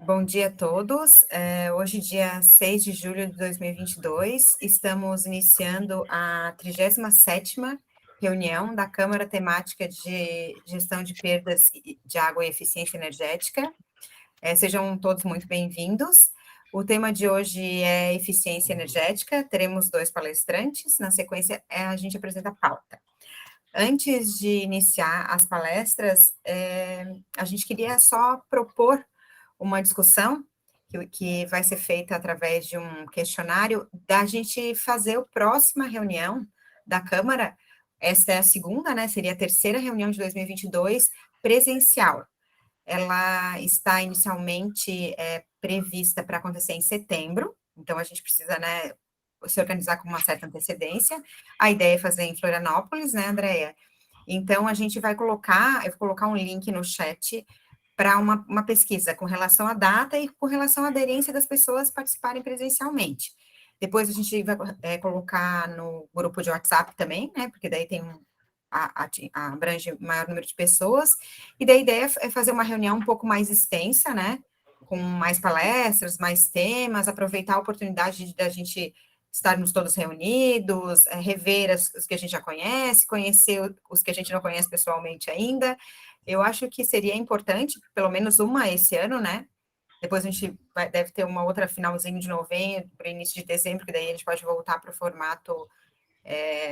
Bom dia a todos. Hoje, dia 6 de julho de 2022, estamos iniciando a 37ª reunião da Câmara Temática de Gestão de Perdas de Água e Eficiência Energética. Sejam todos muito bem-vindos. O tema de hoje é eficiência energética. Teremos 2 palestrantes. Na sequência, a gente apresenta a pauta. Antes de iniciar as palestras, a gente queria só propor uma discussão que vai ser feita através de um questionário, da gente fazer a próxima reunião da Câmara. Esta é a segunda, né? Seria a terceira reunião de 2022, presencial. Ela está inicialmente prevista para acontecer em setembro, então a gente precisa, né, se organizar com uma certa antecedência. A ideia é fazer em Florianópolis, né, Andréia? Então, a gente vai colocar, eu vou colocar um link no chat para uma pesquisa com relação à data e com relação à aderência das pessoas participarem presencialmente. Depois a gente vai colocar no grupo de WhatsApp também, né, porque daí tem abrange maior número de pessoas, e daí a ideia é fazer uma reunião um pouco mais extensa, né, com mais palestras, mais temas, aproveitar a oportunidade da gente estarmos todos reunidos, rever os que a gente já conhece, conhecer os que a gente não conhece pessoalmente ainda. Eu acho que seria importante, pelo menos uma esse ano, né? Depois a gente deve ter uma outra finalzinho de novembro, início de dezembro, que daí a gente pode voltar para o formato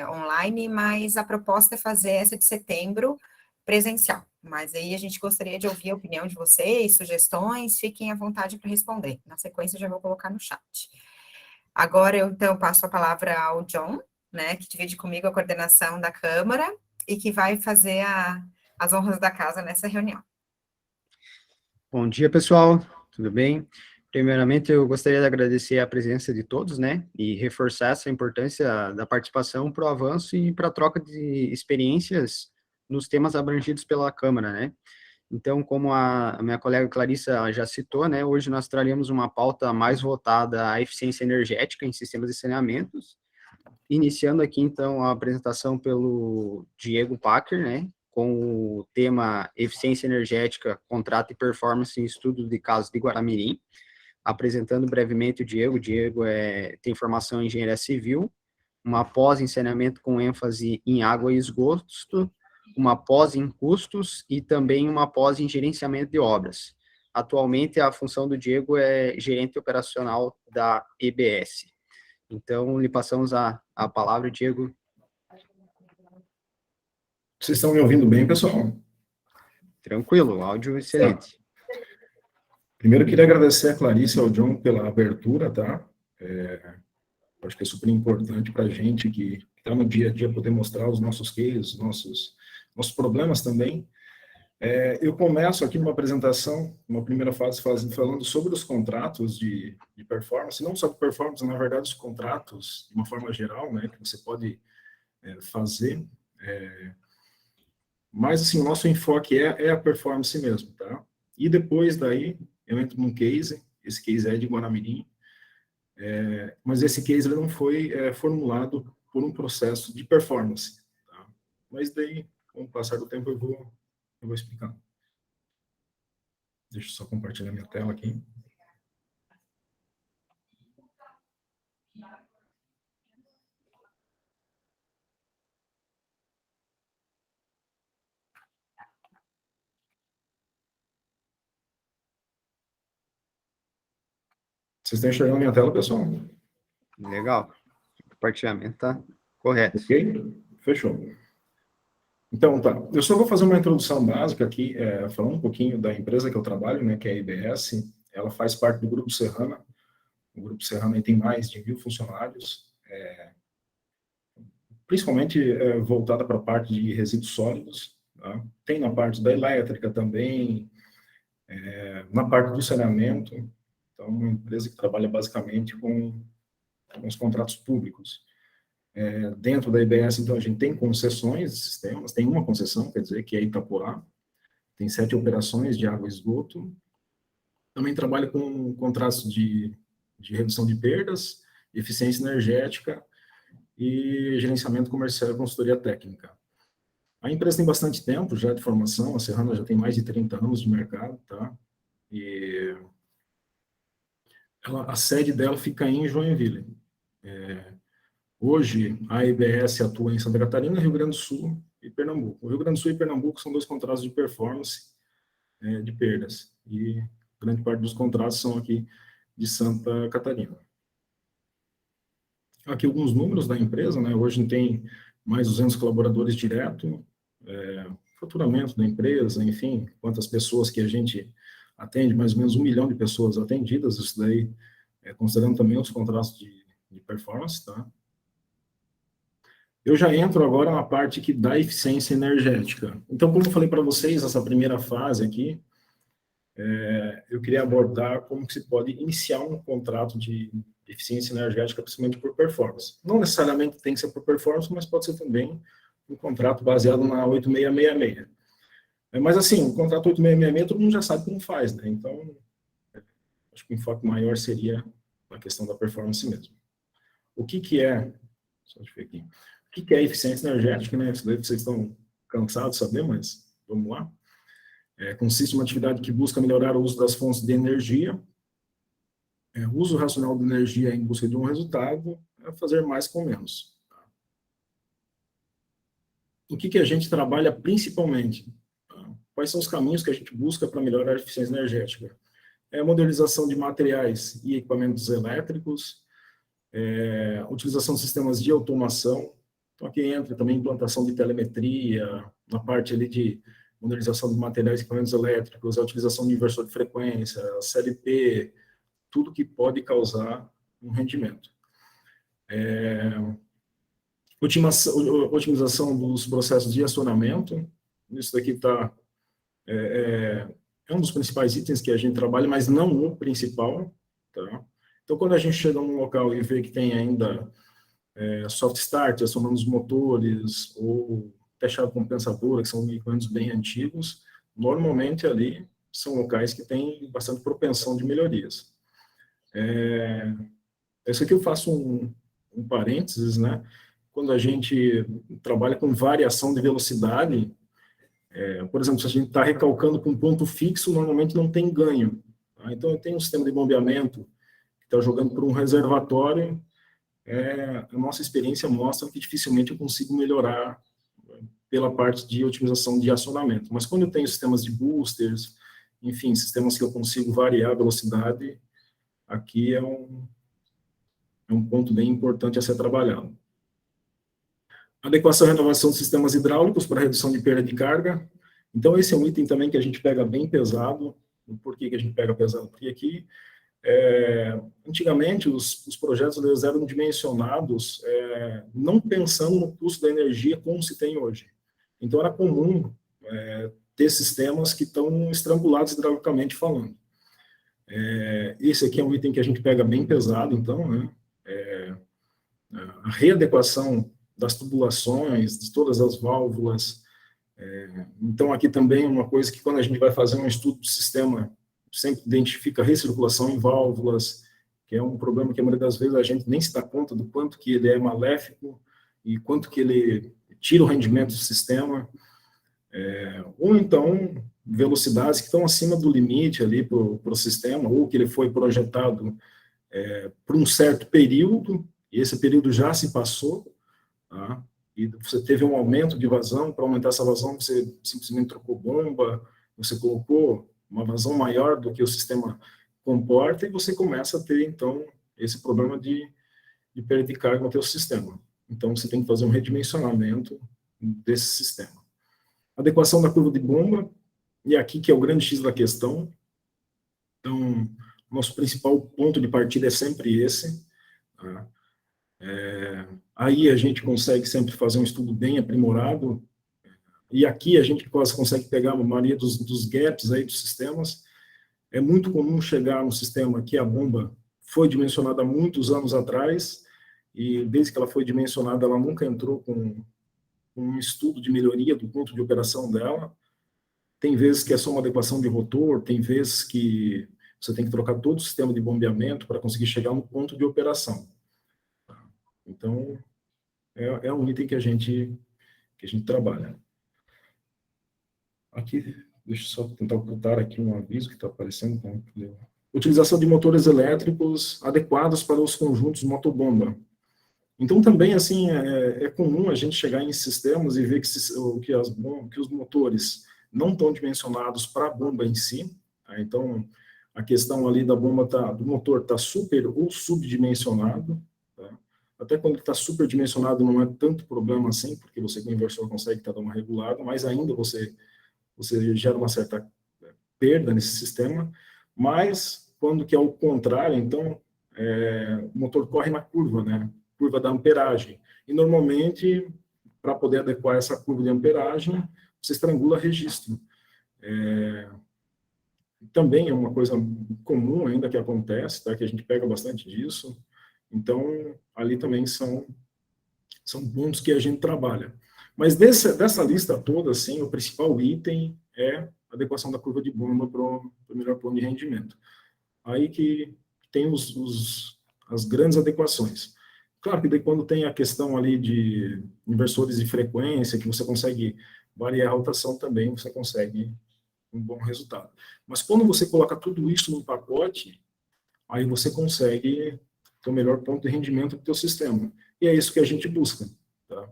online, mas a proposta é fazer essa de setembro presencial. Mas aí a gente gostaria de ouvir a opinião de vocês, sugestões, fiquem à vontade para responder. Na sequência, eu já vou colocar no chat. Agora, eu, então, passo a palavra ao John, né, que divide comigo a coordenação da Câmara e que vai fazer as honras da casa nessa reunião. Bom dia, pessoal, tudo bem? Primeiramente, eu gostaria de agradecer a presença de todos, né, e reforçar essa importância da participação para o avanço e para a troca de experiências nos temas abrangidos pela Câmara, né. Então, como a minha colega Clarissa já citou, né, hoje nós traremos uma pauta mais voltada à eficiência energética em sistemas de saneamentos, iniciando aqui, então, a apresentação pelo Diego Packer, né, com o tema Eficiência Energética, Contrato e Performance em Estudo de Casos de Guaramirim. Apresentando brevemente o Diego. O Diego tem formação em Engenharia Civil, uma pós em saneamento com ênfase em água e esgoto, uma pós em custos e também uma pós em gerenciamento de obras. Atualmente, a função do Diego é gerente operacional da EBS. Então, lhe passamos a palavra, Diego. Vocês estão me ouvindo bem, pessoal? Tranquilo, áudio excelente. Primeiro, eu queria agradecer a Clarice e ao John pela abertura, tá? Acho que é super importante para a gente que está no dia a dia poder mostrar os nossos cases, nossos problemas também. Eu começo aqui numa apresentação, uma primeira fase falando sobre os contratos de performance, não só de performance, na verdade, os contratos de uma forma geral, né, que você pode fazer. Mas, assim, o nosso enfoque é a performance mesmo, tá? E depois daí, eu entro num case, esse case é de Guaramirim, mas esse case ele não foi formulado por um processo de performance, tá? Mas daí, com o passar do tempo, eu vou explicar. Deixa eu só compartilhar minha tela aqui. Vocês estão enxergando minha tela, pessoal? Legal. O compartilhamento está correto. Ok? Fechou. Então, tá. Eu só vou fazer uma introdução básica aqui, falando um pouquinho da empresa que eu trabalho, né, que é a IBS. Ela faz parte do Grupo Serrana. O Grupo Serrana tem mais de 1.000 funcionários, principalmente voltada para a parte de resíduos sólidos. Tá? Tem na parte da elétrica também, na parte do saneamento. Então, é uma empresa que trabalha basicamente com os contratos públicos. Dentro da IBS, então, a gente tem concessões de sistemas, tem uma concessão, quer dizer, que é Itapuá, tem 7 operações de água e esgoto. Também trabalha com contratos de redução de perdas, eficiência energética e gerenciamento comercial e consultoria técnica. A empresa tem bastante tempo já de formação, a Serrana já tem mais de 30 anos de mercado, tá? E a sede dela fica em Joinville. Hoje, a EBS atua em Santa Catarina, Rio Grande do Sul e Pernambuco. O Rio Grande do Sul e Pernambuco são 2 contratos de performance de perdas, e grande parte dos contratos são aqui de Santa Catarina. Aqui alguns números da empresa, né? Hoje tem mais 200 colaboradores direto, faturamento da empresa, enfim, quantas pessoas que a gente atende, mais ou menos 1 milhão de pessoas atendidas, isso daí, considerando também os contratos de performance, tá? Eu já entro agora na parte que dá eficiência energética. Então, como eu falei para vocês, essa primeira fase aqui, eu queria abordar como que se pode iniciar um contrato de eficiência energética, principalmente por performance. Não necessariamente tem que ser por performance, mas pode ser também um contrato baseado na 8666. Mas assim, o contrato 8666 todo mundo já sabe como faz, né? Então, acho que o enfoque maior seria na questão da performance mesmo. O que é, só deixa eu ver aqui, o que é eficiência energética, né? Isso daí vocês estão cansados de saber, mas vamos lá. Consiste em uma atividade que busca melhorar o uso das fontes de energia, o uso racional de energia em busca de um resultado, fazer mais com menos. O que a gente trabalha principalmente? Quais são os caminhos que a gente busca para melhorar a eficiência energética? A modernização de materiais e equipamentos elétricos, utilização de sistemas de automação. Então, aqui entra também implantação de telemetria, na parte ali de modernização de materiais e equipamentos elétricos, a utilização de inversor de frequência, CLP, tudo que pode causar um rendimento. Otimização dos processos de acionamento, isso daqui é um dos principais itens que a gente trabalha, mas não o principal, tá? Então, quando a gente chega num local e vê que tem ainda soft start, acionando os motores, ou fechado compensadora, que são equipamentos bem antigos, normalmente ali são locais que têm bastante propensão de melhorias. Isso aqui eu faço um parênteses, né? Quando a gente trabalha com variação de velocidade, por exemplo, se a gente está recalcando com um ponto fixo, normalmente não tem ganho. Tá? Então, eu tenho um sistema de bombeamento que está jogando por um reservatório, a nossa experiência mostra que dificilmente eu consigo melhorar pela parte de otimização de acionamento. Mas quando eu tenho sistemas de boosters, enfim, sistemas que eu consigo variar a velocidade, aqui é um ponto bem importante a ser trabalhado. Adequação e renovação de sistemas hidráulicos para redução de perda de carga. Então, esse é um item também que a gente pega bem pesado. Por que a gente pega pesado? Porque aqui, antigamente, os projetos eles eram dimensionados não pensando no custo da energia como se tem hoje. Então, era comum ter sistemas que estão estrangulados hidraulicamente falando. Esse aqui é um item que a gente pega bem pesado, então, né? A readequação das tubulações, de todas as válvulas. Então, aqui também é uma coisa que, quando a gente vai fazer um estudo do sistema, sempre identifica a recirculação em válvulas, que é um problema que, a maioria das vezes, a gente nem se dá conta do quanto que ele é maléfico e quanto que ele tira o rendimento do sistema. Ou então, velocidades que estão acima do limite ali para o sistema, ou que ele foi projetado por um certo período, e esse período já se passou, tá? E você teve um aumento de vazão. Para aumentar essa vazão, você simplesmente trocou bomba, você colocou uma vazão maior do que o sistema comporta, e você começa a ter, então, esse problema de perda de carga no teu sistema. Então, você tem que fazer um redimensionamento desse sistema. Adequação da curva de bomba, e aqui que é o grande X da questão. Então, nosso principal ponto de partida é sempre esse, tá? Aí a gente consegue sempre fazer um estudo bem aprimorado, e aqui a gente consegue pegar a maioria dos gaps aí dos sistemas. É muito comum chegar no sistema que a bomba foi dimensionada há muitos anos atrás, e desde que ela foi dimensionada, ela nunca entrou com um estudo de melhoria do ponto de operação dela. Tem vezes que é só uma adequação de rotor, tem vezes que você tem que trocar todo o sistema de bombeamento para conseguir chegar no ponto de operação. Então, é um item que a gente trabalha. Aqui, deixa eu só tentar ocultar aqui um aviso que está aparecendo. utilização de motores elétricos adequados para os conjuntos motobomba. Então, também, assim, é comum a gente chegar em sistemas e ver que os motores não estão dimensionados para a bomba em si. Tá? Então, a questão ali da bomba do motor está super ou subdimensionado. Tá? Até quando está superdimensionado não é tanto problema assim, porque você com o inversor consegue dar uma regulada, mas ainda você gera uma certa perda nesse sistema. Mas, quando que é o contrário, então, o motor corre na curva, né? Curva da amperagem. E, normalmente, para poder adequar essa curva de amperagem, você estrangula registro. Também é uma coisa comum ainda que acontece, tá? Que a gente pega bastante disso. Então, ali também são pontos que a gente trabalha. Mas dessa lista toda, assim, o principal item é a adequação da curva de bomba para o melhor plano de rendimento. Aí que tem as grandes adequações. Claro que daí quando tem a questão ali de inversores de frequência, que você consegue variar a rotação também, você consegue um bom resultado. Mas quando você coloca tudo isso num pacote, aí você consegue ter o melhor ponto de rendimento do teu sistema. E é isso que a gente busca. Tá?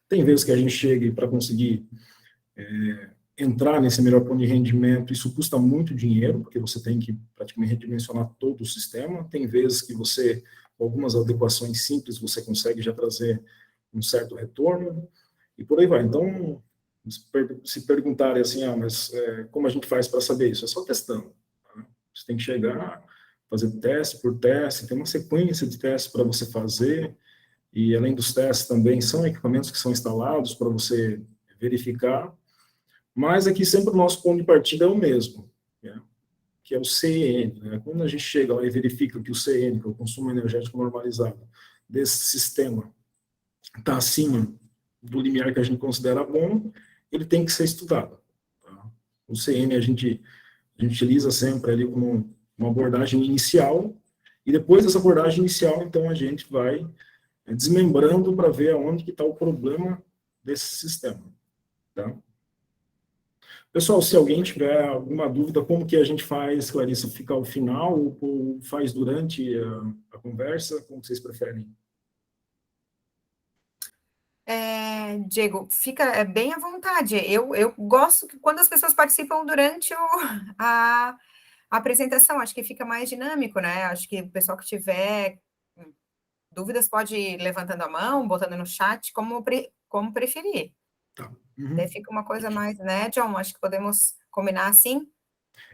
Tem vezes que a gente chega para conseguir entrar nesse melhor ponto de rendimento, isso custa muito dinheiro, porque você tem que praticamente redimensionar todo o sistema. Tem vezes que você, com algumas adequações simples, você consegue já trazer um certo retorno, e por aí vai. Então, se perguntarem assim, mas como a gente faz para saber isso? É só testando. Tá? Você tem que chegar, fazer teste por teste, tem uma sequência de testes para você fazer, e além dos testes também são equipamentos que são instalados para você verificar, mas aqui sempre o nosso ponto de partida é o mesmo, né? Que é o CEN. Né? Quando a gente chega lá e verifica que o CEN, que é o consumo energético normalizado desse sistema, está acima do limiar que a gente considera bom, ele tem que ser estudado. Tá? O CN a gente utiliza sempre ali como uma abordagem inicial, e depois dessa abordagem inicial, então, a gente vai desmembrando para ver aonde que está o problema desse sistema. Tá? Pessoal, se alguém tiver alguma dúvida, como que a gente faz, Clarissa, fica ao final ou faz durante a conversa, como vocês preferem? Diego, fica bem à vontade. Eu gosto que quando as pessoas participam durante a apresentação, acho que fica mais dinâmico, né? Acho que o pessoal que tiver dúvidas pode ir levantando a mão, botando no chat, como preferir. Tá. Daí fica uma coisa mais, né, John? Acho que podemos combinar assim.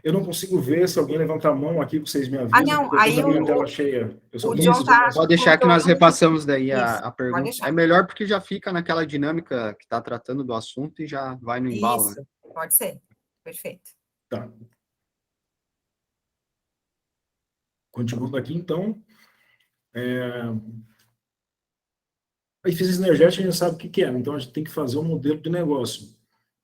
Eu não consigo ver, se alguém levantar a mão aqui, vocês me avisam. Não, porque aí a minha tela cheia. Eu só o tenho John tá... Pode deixar que nós repassamos daí a Pode pergunta. deixar. É melhor porque já fica naquela dinâmica que está tratando do assunto e já vai no embalo. Isso, Né? pode ser. Perfeito. Tá. Continuando aqui, então. A eficiência energética a gente sabe o que é, então a gente tem que fazer um modelo de negócio.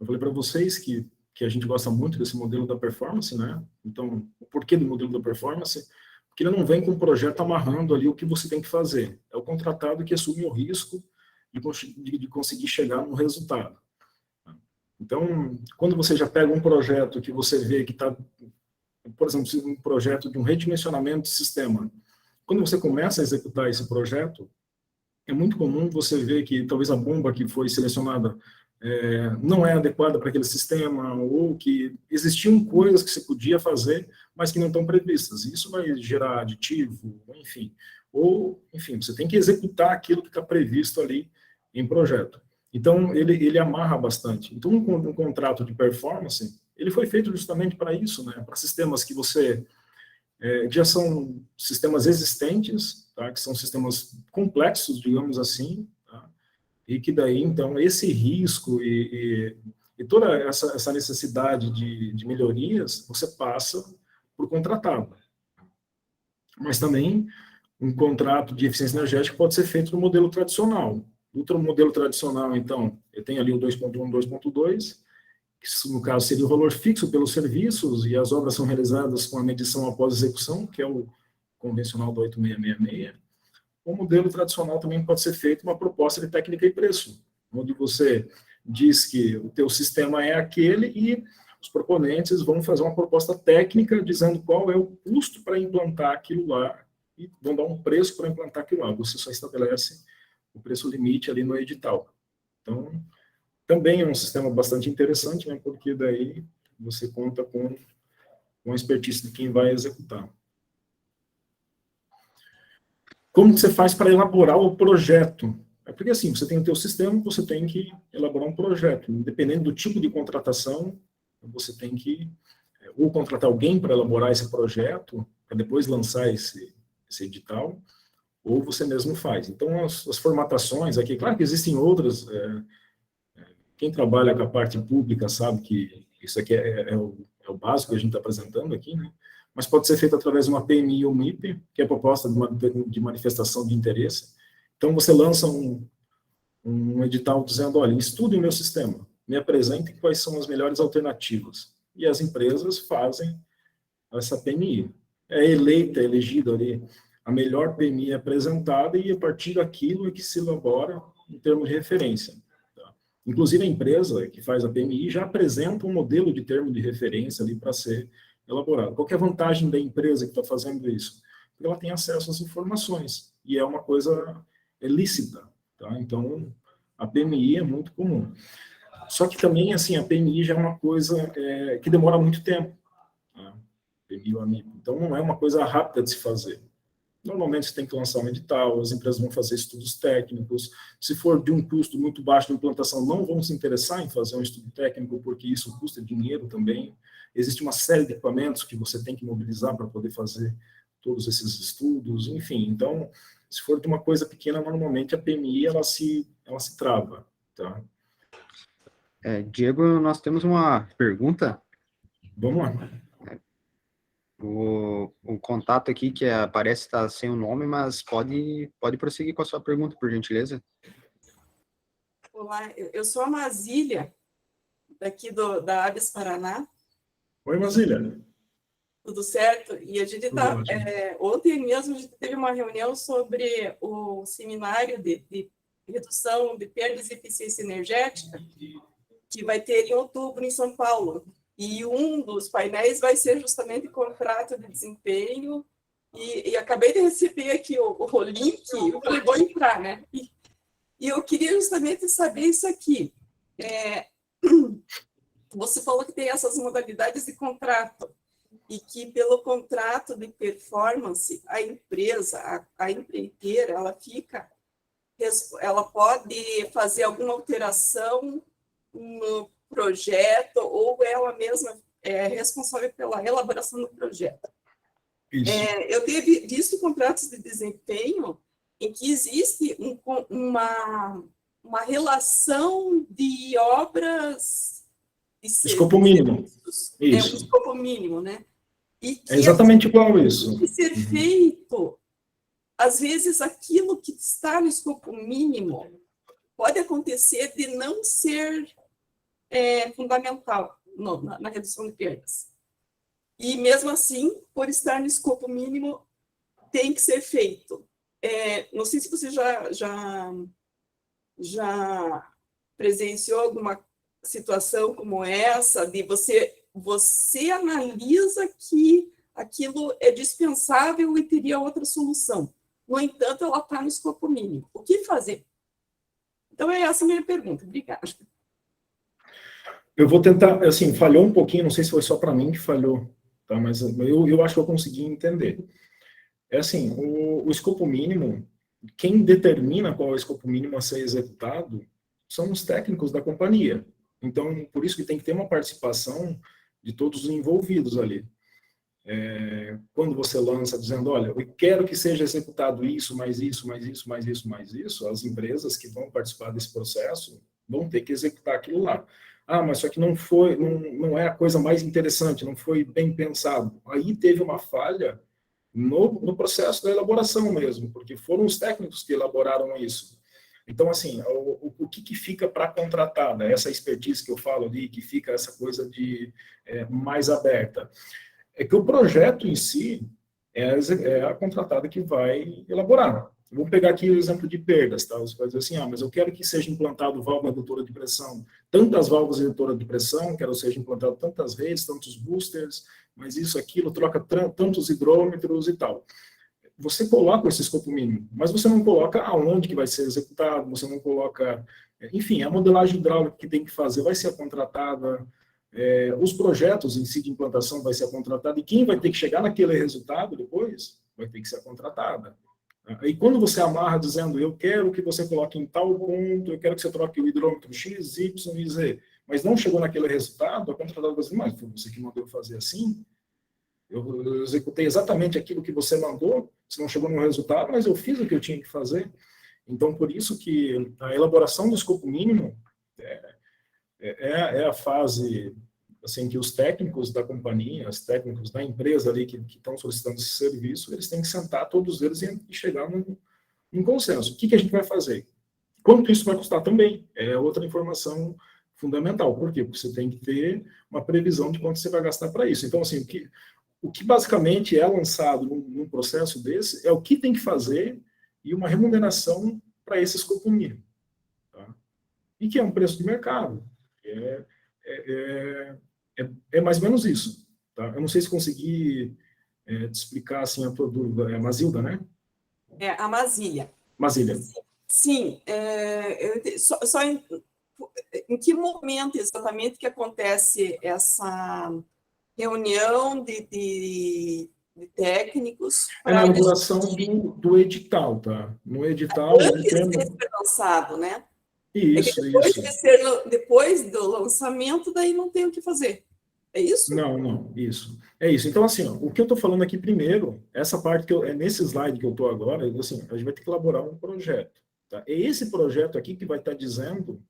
Eu falei para vocês que a gente gosta muito desse modelo da performance, né? Então, o porquê do modelo da performance? Porque ele não vem com um projeto amarrando ali o que você tem que fazer. É o contratado que assume o risco de conseguir chegar no resultado. Então, quando você já pega um projeto que você vê que está, por exemplo, um projeto de um redimensionamento de sistema, quando você começa a executar esse projeto, é muito comum você ver que talvez a bomba que foi selecionada não é adequada para aquele sistema, ou que existiam coisas que você podia fazer, mas que não estão previstas. Isso vai gerar aditivo, enfim. Ou, enfim, você tem que executar aquilo que está previsto ali em projeto. Então, ele amarra bastante. Então, um contrato de performance, ele foi feito justamente para isso, né? Para sistemas que você... já são sistemas existentes, tá? Que são sistemas complexos, digamos assim, tá? E que daí, então, esse risco e toda essa necessidade de melhorias, você passa por contratado. Mas também, um contrato de eficiência energética pode ser feito no modelo tradicional. No modelo tradicional, então, eu tenho ali o 2.1, 2.2, que no caso seria o valor fixo pelos serviços, e as obras são realizadas com a medição após execução, que é o convencional do 8666. O modelo tradicional também pode ser feito uma proposta de técnica e preço, onde você diz que o teu sistema é aquele e os proponentes vão fazer uma proposta técnica dizendo qual é o custo para implantar aquilo lá e vão dar um preço para implantar aquilo lá. Você só estabelece o preço limite ali no edital. Então, também é um sistema bastante interessante, né, porque daí você conta com a expertise de quem vai executar. Como que você faz para elaborar o projeto? É porque assim, você tem o teu sistema, você tem que elaborar um projeto. Dependendo do tipo de contratação, você tem que ou contratar alguém para elaborar esse projeto, para depois lançar esse edital, ou você mesmo faz. Então, as formatações aqui, claro que existem outras, quem trabalha com a parte pública sabe que isso aqui é o básico que a gente está apresentando aqui, né? Mas pode ser feito através de uma PMI ou MIP, que é a proposta de manifestação de interesse. Então, você lança um edital dizendo, olha, estude o meu sistema, me apresente quais são as melhores alternativas. E as empresas fazem essa PMI. É elegida ali a melhor PMI apresentada e a partir daquilo é que se elabora em termos de referência. Tá? Inclusive, a empresa que faz a PMI já apresenta um modelo de termo de referência ali para ser elaborado. Qual que é a vantagem da empresa que está fazendo isso? Porque ela tem acesso às informações e é uma coisa lícita. Tá? Então, a PMI é muito comum. Só que também, assim, a PMI já é uma coisa que demora muito tempo. Tá? PMI ou AMIP. Então, não é uma coisa rápida de se fazer. Normalmente, você tem que lançar um edital, as empresas vão fazer estudos técnicos. Se for de um custo muito baixo de implantação, não vão se interessar em fazer um estudo técnico, porque isso custa dinheiro também. Existe uma série de equipamentos que você tem que mobilizar para poder fazer todos esses estudos, enfim. Então, se for de uma coisa pequena, normalmente a PMI ela se trava, tá? Diego, nós temos uma pergunta. Vamos lá. O contato aqui que aparece está sem o nome, mas pode prosseguir com a sua pergunta, por gentileza. Olá, eu sou a Mazília, daqui da Abes Paraná. Oi, Mazília. Tudo certo? E a gente está... ontem mesmo a gente teve uma reunião sobre o seminário de redução de perdas e eficiência energética, que vai ter em outubro em São Paulo. E um dos painéis vai ser justamente contrato de desempenho. E acabei de receber aqui o link, eu falei, vou entrar, né? E eu queria justamente saber isso aqui. Você falou que tem essas modalidades de contrato e que pelo contrato de performance a empresa, a empreiteira, ela pode fazer alguma alteração no projeto ou ela mesma é responsável pela elaboração do projeto. Eu tenho visto contratos de desempenho em que existe uma relação de obras... Escopo mínimo. Isso. Um escopo mínimo, né? E que é exatamente igual isso. Tem que ser feito, às vezes, aquilo que está no escopo mínimo pode acontecer de não ser fundamental na redução de perdas. E, mesmo assim, por estar no escopo mínimo, tem que ser feito. Não sei se você já presenciou alguma situação como essa, de você analisa que aquilo é dispensável e teria outra solução. No entanto, ela está no escopo mínimo. O que fazer? Então, essa a minha pergunta. Obrigada. Eu vou tentar, assim, falhou um pouquinho, não sei se foi só para mim que falhou, tá? Mas eu acho que eu consegui entender. Assim, o escopo mínimo, quem determina qual é o escopo mínimo a ser executado são os técnicos da companhia. Então, por isso que tem que ter uma participação de todos os envolvidos ali. Quando você lança dizendo, olha, eu quero que seja executado isso, mais isso, mais isso, mais isso, mais isso, as empresas que vão participar desse processo vão ter que executar aquilo lá. Ah, mas só que não é a coisa mais interessante, não foi bem pensado. Aí teve uma falha no processo da elaboração mesmo, porque foram os técnicos que elaboraram isso. Então, assim, o que fica para contratar, né? Essa expertise que eu falo ali, que fica essa coisa de mais aberta, é que o projeto em si é a contratada que vai elaborar. Vou pegar aqui o exemplo de perdas, tá? Você vai dizer assim, mas eu quero que seja implantado válvula redutora de pressão, tantas válvulas redutoras de pressão, quero que seja implantado tantas redes, tantos boosters, mas isso, aquilo, troca tantos hidrômetros e tal. Você coloca esse escopo mínimo, mas você não coloca aonde que vai ser executado, você não coloca... Enfim, a modelagem hidráulica que tem que fazer vai ser contratada, os projetos em si de implantação vai ser contratada, e quem vai ter que chegar naquele resultado depois vai ter que ser contratada. E quando você amarra dizendo, eu quero que você coloque em tal ponto, eu quero que você troque o hidrômetro X, Y e Z, mas não chegou naquele resultado, a contratada vai dizer, mas foi você que mandou fazer assim? Eu executei exatamente aquilo que você mandou, você não chegou no resultado, mas eu fiz o que eu tinha que fazer. Então, por isso que a elaboração do escopo mínimo é a fase assim, que os técnicos da companhia, os técnicos da empresa ali que estão solicitando esse serviço, eles têm que sentar, todos eles, e chegar num consenso. O que a gente vai fazer? Quanto isso vai custar também? É outra informação fundamental. Por quê? Porque você tem que ter uma previsão de quanto você vai gastar para isso. Então, assim, o que basicamente é lançado num processo desse é o que tem que fazer e uma remuneração para esse escopo mínimo. Tá? E que é um preço de mercado. É mais ou menos isso. Tá? Eu não sei se consegui te explicar assim, a tua dúvida. É a Mazilda, né? É, a Mazília. Mazília. Sim. Só em que momento exatamente que acontece essa reunião de técnicos? Na elaboração do edital, tá? No edital... Antes de ser lançado, né? Isso, depois do lançamento, daí não tem o que fazer. É isso? Não, isso. É isso. Então, assim, o que eu estou falando aqui primeiro, essa parte que nesse slide que eu estou agora, assim, a gente vai ter que elaborar um projeto. Tá? É esse projeto aqui que vai estar dizendo,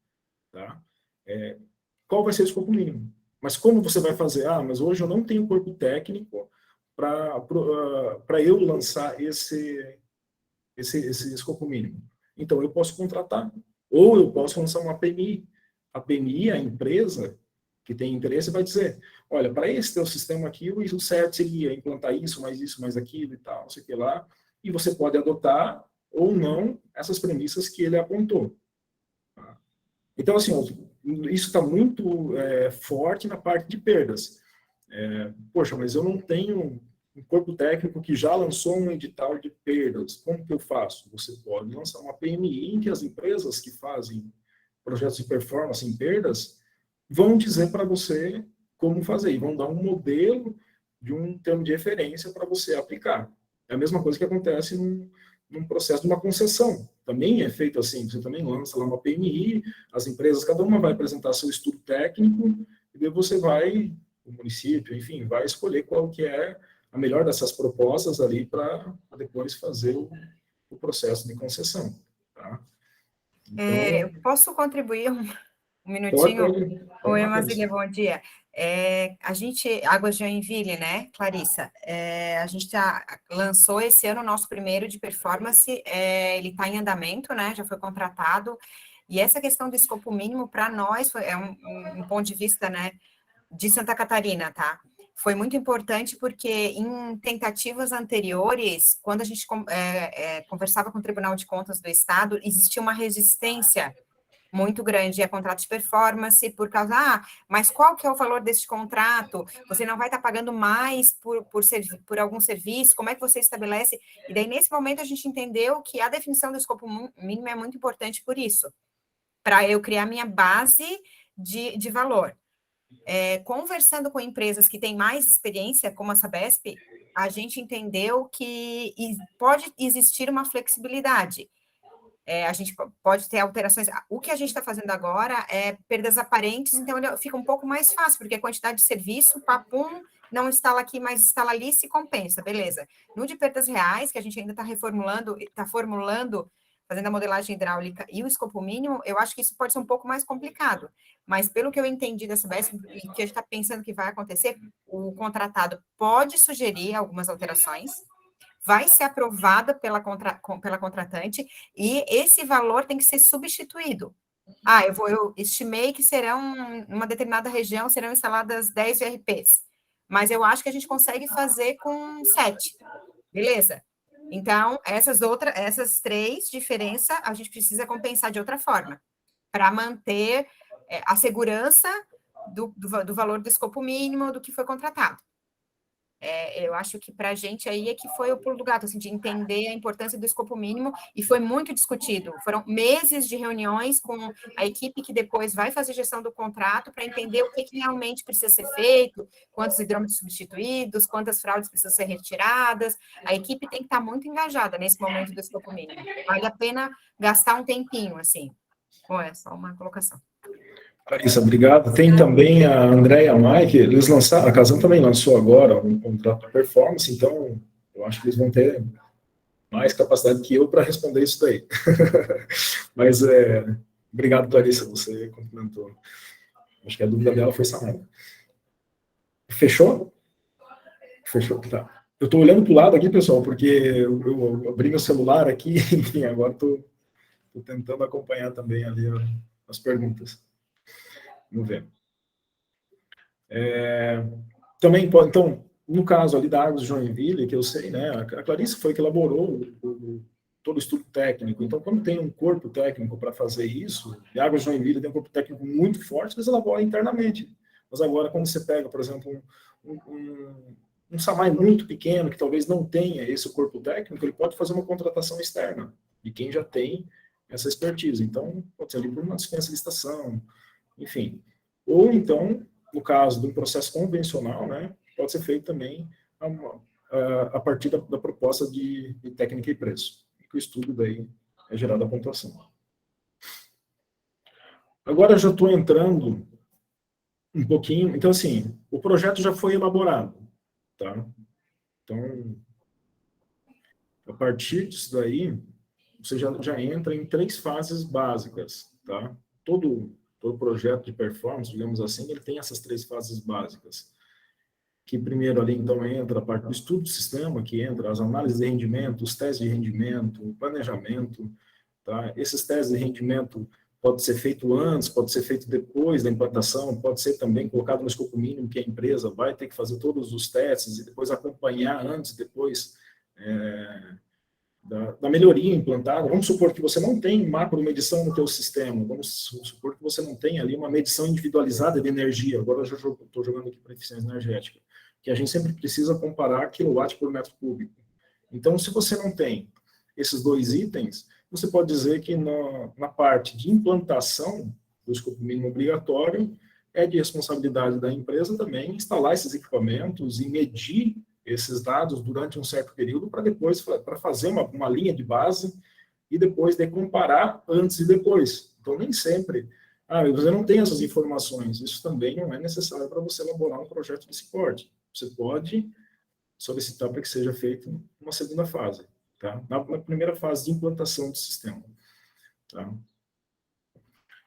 tá, qual vai ser o escopo mínimo. Mas como você vai fazer? Mas hoje eu não tenho corpo técnico para eu lançar esse escopo mínimo. Então, eu posso contratar. Ou eu posso lançar uma PMI. A PMI, a empresa que tem interesse, vai dizer, olha, para esse teu sistema aqui, o certo seria implantar isso, mais aquilo e tal, não sei o que lá, e você pode adotar ou não essas premissas que ele apontou. Então, assim, isso está muito forte na parte de perdas. Poxa, mas eu não tenho um corpo técnico que já lançou um edital de perdas. Como que eu faço? Você pode lançar uma PMI em que as empresas que fazem projetos de performance em perdas vão dizer para você como fazer, e vão dar um modelo de um termo de referência para você aplicar. É a mesma coisa que acontece num processo de uma concessão. Também é feito assim, você também lança lá uma PMI, as empresas, cada uma vai apresentar seu estudo técnico, e daí você vai, o município, enfim, vai escolher qual que é a melhor dessas propostas ali para depois fazer o processo de concessão. Tá? Então, eu posso contribuir um minutinho? Pode. Oi, Mazília, bom dia. A gente, Águas de Joinville, né, Clarissa? A gente lançou esse ano o nosso primeiro de performance, ele está em andamento, né, já foi contratado, e essa questão do escopo mínimo, para nós, é um ponto de vista, né, de Santa Catarina, tá? Foi muito importante porque em tentativas anteriores, quando a gente conversava com o Tribunal de Contas do Estado, existia uma resistência muito grande a contrato de performance, por causa, mas qual que é o valor deste contrato? Você não vai estar pagando mais por algum serviço? Como é que você estabelece? E daí, nesse momento, a gente entendeu que a definição do escopo mínimo é muito importante por isso, para eu criar minha base de valor. Conversando com empresas que têm mais experiência, como a Sabesp, a gente entendeu que pode existir uma flexibilidade. A gente pode ter alterações. O que a gente está fazendo agora é perdas aparentes, então ele fica um pouco mais fácil, porque a quantidade de serviço, papum, não instala aqui, mas instala ali, se compensa, beleza. No de perdas reais, que a gente ainda está formulando, fazendo a modelagem hidráulica e o escopo mínimo, eu acho que isso pode ser um pouco mais complicado. Mas pelo que eu entendi dessa BESP, e que a gente está pensando que vai acontecer, o contratado pode sugerir algumas alterações, vai ser aprovada pela contratante, e esse valor tem que ser substituído. Eu estimei que numa determinada região, serão instaladas 10 VRPs, mas eu acho que a gente consegue fazer com 7, beleza? Então, essas 3 diferenças a gente precisa compensar de outra forma, para manter a segurança do valor do escopo mínimo do que foi contratado. Eu acho que para a gente aí é que foi o pulo do gato, assim, de entender a importância do escopo mínimo, e foi muito discutido. Foram meses de reuniões com a equipe que depois vai fazer gestão do contrato para entender o que realmente precisa ser feito, quantos hidrômetros substituídos, quantas fraudes precisam ser retiradas. A equipe tem que estar muito engajada nesse momento do escopo mínimo. Vale a pena gastar um tempinho, assim. É só uma colocação. Clarissa, obrigado. Tem também a Andréia Mike, eles lançaram, a Casan também lançou agora um contrato de performance, então eu acho que eles vão ter mais capacidade que eu para responder isso daí. Mas, obrigado, Clarissa, você complementou. Acho que a dúvida dela foi sanada. Fechou? Fechou, tá. Eu estou olhando para o lado aqui, pessoal, porque eu abri meu celular aqui, enfim, agora estou tentando acompanhar também ali as perguntas. Vamos ver. Também, então, no caso ali da Argos Joinville, que eu sei, né, a Clarissa foi que elaborou todo o estudo técnico. Então, quando tem um corpo técnico para fazer isso, e a Argos Joinville tem um corpo técnico muito forte, eles elaboram internamente. Mas agora, quando você pega, por exemplo, um SAMAI muito pequeno, que talvez não tenha esse corpo técnico, ele pode fazer uma contratação externa, de quem já tem essa expertise. Então, pode ser ali por uma dispensa de licitação, enfim. Ou então, no caso de um processo convencional, né, pode ser feito também a partir da proposta de técnica e preço, que o estudo daí é gerado a pontuação. Agora eu já estou entrando um pouquinho, então assim, o projeto já foi elaborado, tá? Então, a partir disso daí, você já entra em 3 fases básicas, tá? Todo projeto de performance, digamos assim, ele tem essas 3 fases básicas. Que primeiro ali, então, entra a parte do estudo do sistema, que entra as análises de rendimento, os testes de rendimento, o planejamento, tá? Esses testes de rendimento pode ser feito antes, pode ser feito depois da implantação, pode ser também colocado no escopo mínimo, que a empresa vai ter que fazer todos os testes e depois acompanhar antes, depois da melhoria implantada. Vamos supor que você não tem macro medição no teu sistema, vamos supor que você não tem ali uma medição individualizada de energia, agora eu já estou jogando aqui para eficiência energética, que a gente sempre precisa comparar quilowatt por metro cúbico. Então, se você não tem esses 2 itens, você pode dizer que na parte de implantação do escopo mínimo obrigatório, é de responsabilidade da empresa também instalar esses equipamentos e medir esses dados durante um certo período para depois, para fazer uma linha de base e depois de comparar antes e depois. Então, nem sempre, você não tem essas informações, isso também não é necessário para você elaborar um projeto desse porte. Você pode solicitar para que seja feito uma segunda fase, tá? Na primeira fase de implantação do sistema, tá?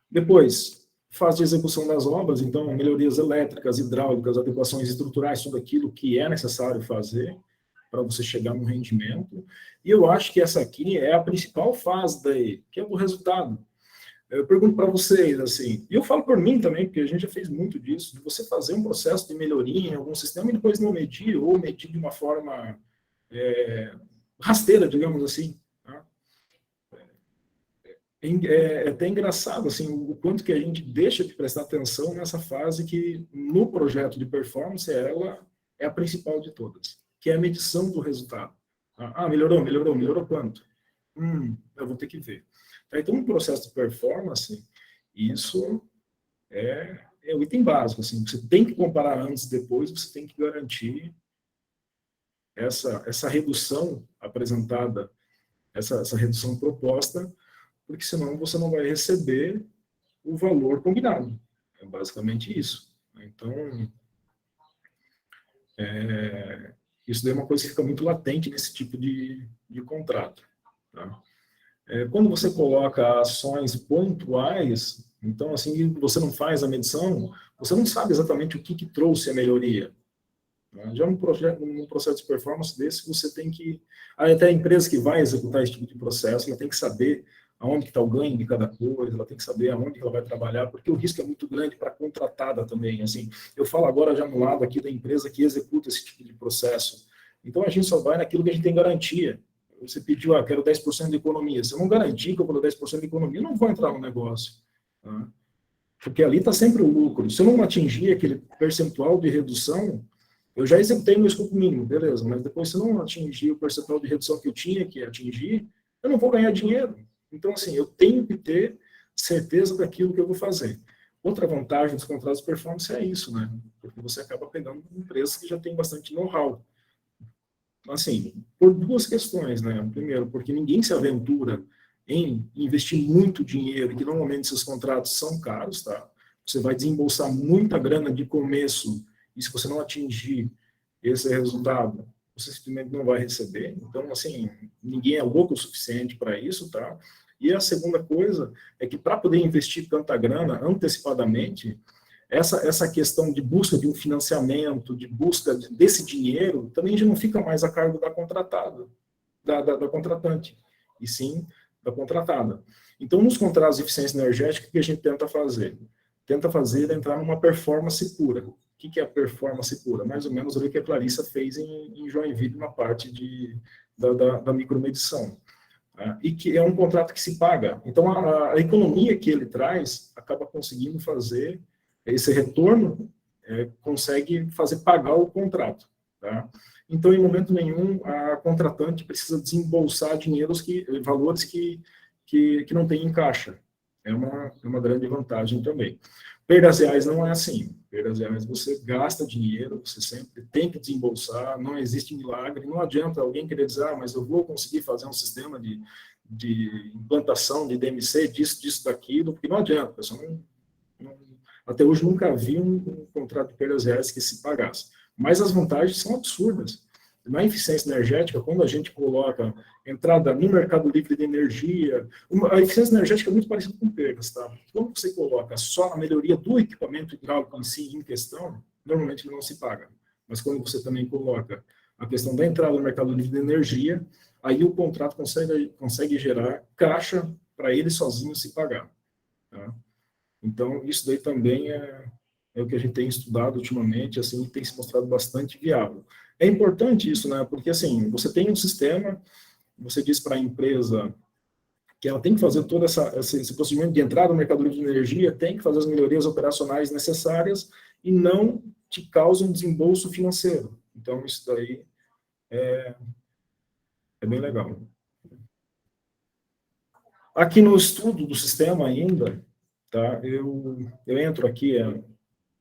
Depois, fase de execução das obras, então, melhorias elétricas, hidráulicas, adequações estruturais, tudo aquilo que é necessário fazer para você chegar no rendimento. E eu acho que essa aqui é a principal fase daí, que é o resultado. Eu pergunto para vocês, assim, e eu falo por mim também, porque a gente já fez muito disso, de você fazer um processo de melhoria em algum sistema e depois não medir, ou medir de uma forma rasteira, digamos assim. Tá? É até engraçado, assim, o quanto que a gente deixa de prestar atenção nessa fase que, no projeto de performance, ela é a principal de todas, que é a medição do resultado. Melhorou quanto? Eu vou ter que ver. Então, no processo de performance, isso é o item básico. Assim, você tem que comparar antes e depois, você tem que garantir essa redução apresentada, essa redução proposta, porque senão você não vai receber o valor combinado. É basicamente isso. Então, isso daí é uma coisa que fica muito latente nesse tipo de contrato. Tá? Quando você coloca ações pontuais, então, assim, você não faz a medição, você não sabe exatamente o que trouxe a melhoria. Já num processo de performance desse, você tem que... Até a empresa que vai executar esse tipo de processo, ela tem que saber aonde está o ganho de cada coisa, ela tem que saber aonde ela vai trabalhar, porque o risco é muito grande para a contratada também. Assim, eu falo agora já no lado aqui da empresa que executa esse tipo de processo. Então, a gente só vai naquilo que a gente tem garantia. você pediu, quero 10% de economia. Se eu não garantir que eu vou dar 10% de economia, eu não vou entrar no negócio. Tá? Porque ali está sempre o lucro. Se eu não atingir aquele percentual de redução, eu já executei meu escopo mínimo, beleza, mas depois se eu não atingir o percentual de redução que eu tinha que atingir, eu não vou ganhar dinheiro. Então, assim, eu tenho que ter certeza daquilo que eu vou fazer. Outra vantagem dos contratos de performance é isso, né? Porque você acaba pegando empresas que já têm bastante know-how. Assim, por duas questões, né? Primeiro, porque ninguém se aventura em investir muito dinheiro, que normalmente esses contratos são caros, tá? Você vai desembolsar muita grana de começo, e se você não atingir esse resultado, você simplesmente não vai receber. Então, assim, ninguém é louco o suficiente para isso, tá? E a segunda coisa é que para poder investir tanta grana antecipadamente, essa questão de busca de um financiamento, de busca desse dinheiro, também já não fica mais a cargo da contratada, da contratante, e sim da contratada. Então, nos contratos de eficiência energética, o que a gente tenta fazer? Tenta fazer entrar numa performance pura. O que é a performance pura? Mais ou menos o que a Clarissa fez em Joinville, na parte da micromedição. E que é um contrato que se paga. Então, a economia que ele traz acaba conseguindo fazer esse retorno, consegue fazer pagar o contrato. Tá? Então, em momento nenhum, a contratante precisa desembolsar valores que não tem em caixa. É uma grande vantagem também. Perdas reais não é assim. Perdas reais você gasta dinheiro, você sempre tem que desembolsar, não existe milagre. Não adianta alguém querer dizer, mas eu vou conseguir fazer um sistema de implantação de DMC, disso, daquilo, porque não adianta. A pessoa até hoje nunca vi um contrato de perdas reais que se pagasse. Mas as vantagens são absurdas. Na eficiência energética, quando a gente coloca entrada no mercado livre de energia, a eficiência energética é muito parecida com perdas, tá? Quando você coloca só a melhoria do equipamento hidráulico em si, em questão, normalmente ele não se paga. Mas quando você também coloca a questão da entrada no mercado livre de energia, aí o contrato consegue gerar caixa para ele sozinho se pagar. Tá? Então, isso daí também é o que a gente tem estudado ultimamente, assim, tem se mostrado bastante viável. É importante isso, né? Porque, assim, você tem um sistema, você diz para a empresa que ela tem que fazer todo esse procedimento de entrada no mercado livre de energia, tem que fazer as melhorias operacionais necessárias e não te causa um desembolso financeiro. Então, isso daí é bem legal. Aqui no estudo do sistema ainda, tá? Eu entro aqui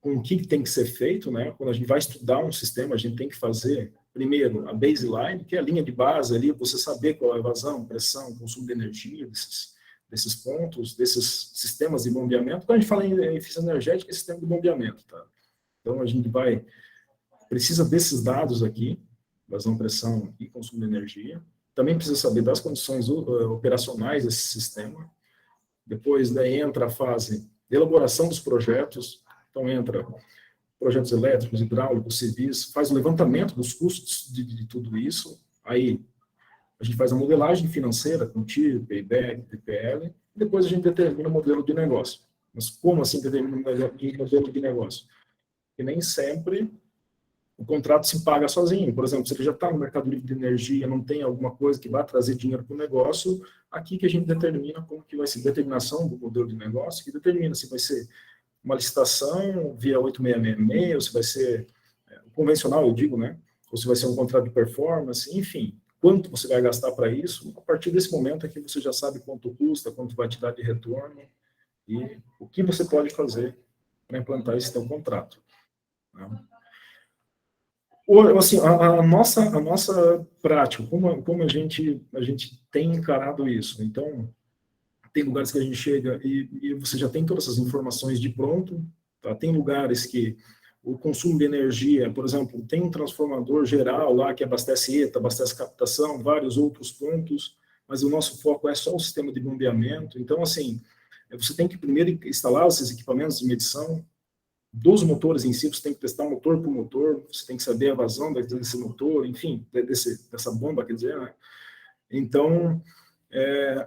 com o que tem que ser feito, né? Quando a gente vai estudar um sistema, a gente tem que fazer, primeiro, a baseline, que é a linha de base ali, você saber qual é a vazão, pressão, consumo de energia desses pontos, desses sistemas de bombeamento. Quando a gente fala em eficiência energética, é sistema de bombeamento, tá? Então, a gente precisa desses dados aqui, vazão, pressão e consumo de energia. Também precisa saber das condições operacionais desse sistema. Depois, daí entra a fase de elaboração dos projetos. Então, entra projetos elétricos, hidráulicos, civis, faz o levantamento dos custos de tudo isso. Aí, a gente faz a modelagem financeira com TIR, payback, TPL, e depois a gente determina o modelo de negócio. Mas como assim determina o modelo de negócio? Porque nem sempre o contrato se paga sozinho. Por exemplo, se ele já está no mercado livre de energia, não tem alguma coisa que vai trazer dinheiro para o negócio, aqui que a gente determina como que vai ser a determinação do modelo de negócio, que determina se vai ser uma licitação via 8666, ou se vai ser convencional, eu digo, né? Ou se vai ser um contrato de performance, enfim, quanto você vai gastar para isso. A partir desse momento aqui você já sabe quanto custa, quanto vai te dar de retorno e o que você pode fazer para implantar esse teu contrato. Né? Assim, a nossa prática, como a gente tem encarado isso? Então, tem lugares que a gente chega e você já tem todas essas informações de pronto, tá? Tem lugares que o consumo de energia, por exemplo, tem um transformador geral lá que abastece ETA, abastece captação, vários outros pontos, mas o nosso foco é só o sistema de bombeamento. Então, assim, você tem que primeiro instalar esses equipamentos de medição dos motores em si, você tem que testar motor por motor, você tem que saber a vazão desse motor, enfim, dessa bomba, quer dizer, né? Então,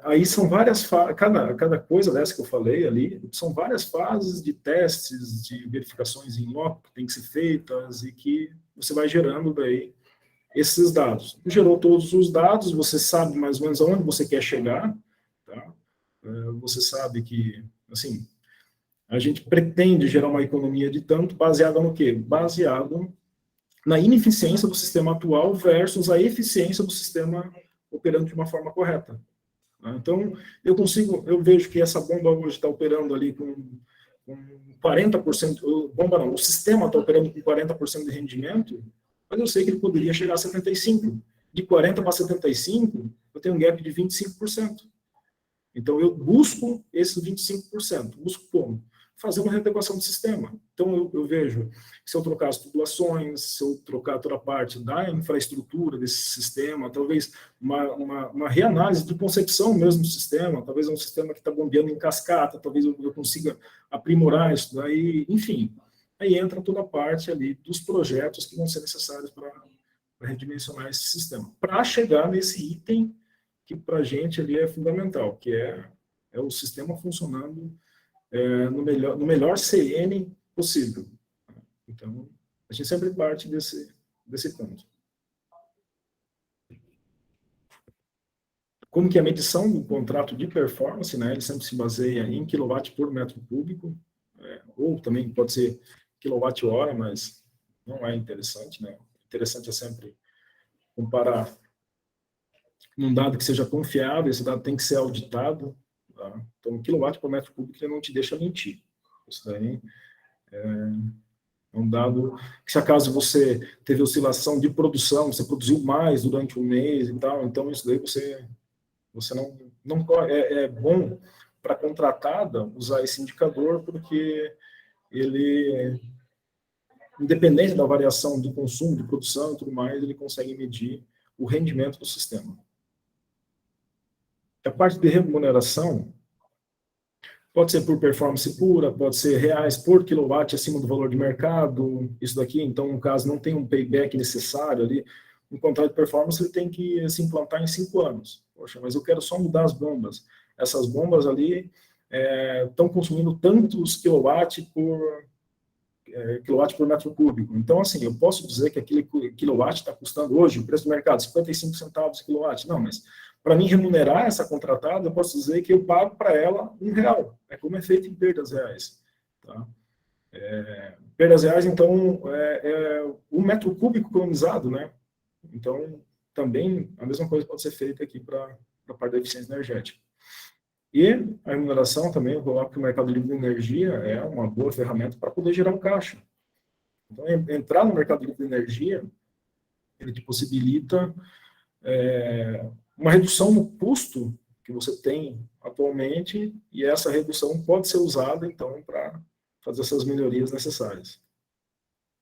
aí são várias fases, cada coisa dessa que eu falei ali, são várias fases de testes, de verificações em loco que tem que ser feitas e que você vai gerando daí esses dados. Gerou todos os dados, você sabe mais ou menos aonde você quer chegar, tá? Você sabe que, assim, a gente pretende gerar uma economia de tanto, baseada no quê? Baseado na ineficiência do sistema atual versus a eficiência do sistema operando de uma forma correta. Então, eu vejo que essa bomba hoje está operando ali com 40%, bomba não, o sistema está operando com 40% de rendimento, mas eu sei que ele poderia chegar a 75%. De 40% para 75%, eu tenho um gap de 25%. Então, eu busco esses 25%. Busco como? Fazer uma readequação do sistema. Então, eu vejo que se eu trocar as tubulações, se eu trocar toda a parte da infraestrutura desse sistema, talvez uma reanálise de concepção mesmo do sistema, talvez um sistema que está bombeando em cascata, talvez eu consiga aprimorar isso daí, enfim. Aí entra toda a parte ali dos projetos que vão ser necessários para redimensionar esse sistema. Para chegar nesse item que para a gente ali é fundamental, que é o sistema funcionando no melhor CN possível. Então, a gente sempre parte desse ponto. Como que a medição do contrato de performance, né, ele sempre se baseia em quilowatt por metro cúbico, ou também pode ser quilowatt-hora, mas não é interessante, né? Interessante é sempre comparar um dado que seja confiável, esse dado tem que ser auditado, tá? Então, quilowatt por metro cúbico ele não te deixa mentir. Isso daí é um dado que, se acaso você teve oscilação de produção, você produziu mais durante um mês e tal, então isso daí você não é bom para a contratada usar esse indicador, porque ele, independente da variação do consumo, de produção e tudo mais, ele consegue medir o rendimento do sistema. A parte de remuneração pode ser por performance pura, pode ser reais por quilowatt acima do valor de mercado, isso daqui, então, no caso, não tem um payback necessário ali. Um contrato de performance ele tem que se implantar em 5 anos. Poxa, mas eu quero só mudar as bombas. Essas bombas ali estão consumindo tantos quilowatt por metro cúbico. Então, assim, eu posso dizer que aquele quilowatt está custando hoje, o preço do mercado, 55 centavos de quilowatt. Não, mas para mim remunerar essa contratada, eu posso dizer que eu pago para ela R$1. É como é feito em perdas reais. Tá? Perdas reais, então, um metro cúbico economizado, né? Então, também a mesma coisa pode ser feita aqui para a parte da eficiência energética. E a remuneração também, eu coloco que o mercado livre de energia é uma boa ferramenta para poder gerar um caixa. Então, entrar no mercado livre de energia, ele te possibilita uma redução no custo que você tem atualmente, e essa redução pode ser usada, então, para fazer essas melhorias necessárias.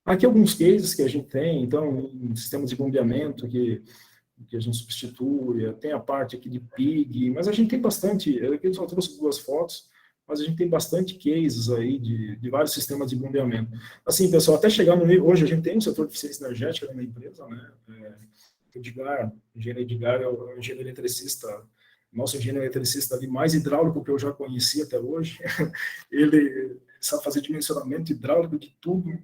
Aqui alguns cases que a gente tem, então, em sistemas de bombeamento que a gente substitui, tem a parte aqui de PIG, mas a gente tem bastante, aqui eu só trouxe 2 fotos, mas a gente tem bastante cases aí de vários sistemas de bombeamento. Assim, pessoal, até chegar no nível, hoje a gente tem um setor de eficiência energética na empresa, né? O engenheiro Edgar é o engenheiro eletricista, nosso engenheiro eletricista ali mais hidráulico que eu já conheci até hoje. Ele sabe fazer dimensionamento hidráulico de tudo.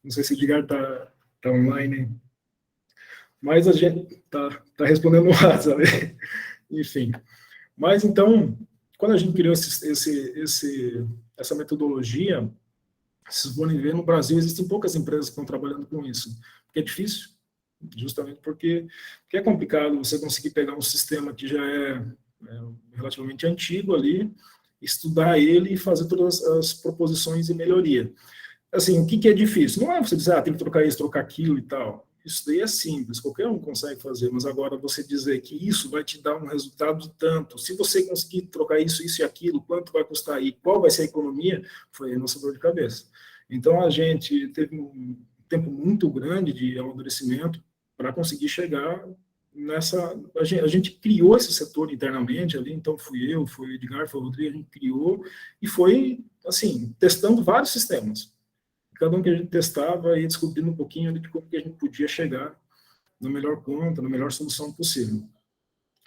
Não sei se o Edgar está online, mas a gente está respondendo no WhatsApp, enfim. Mas, então, quando a gente criou essa metodologia, vocês vão ver, no Brasil existem poucas empresas que estão trabalhando com isso, porque é difícil, justamente porque é complicado você conseguir pegar um sistema que já é relativamente antigo ali, estudar ele e fazer todas as proposições de melhoria. Assim, o que é difícil? Não é você dizer, tem que trocar isso, trocar aquilo e tal. Isso daí é simples, qualquer um consegue fazer, mas agora você dizer que isso vai te dar um resultado de tanto, se você conseguir trocar isso e aquilo, quanto vai custar e qual vai ser a economia, foi a nossa dor de cabeça. Então, a gente teve um tempo muito grande de amadurecimento para conseguir chegar nessa... A gente criou esse setor internamente ali, então fui eu, foi o Edgar, foi o Rodrigo, a gente criou e foi, assim, testando vários sistemas. Cada um que a gente testava e descobrindo um pouquinho de como que a gente podia chegar na melhor conta, na melhor solução possível.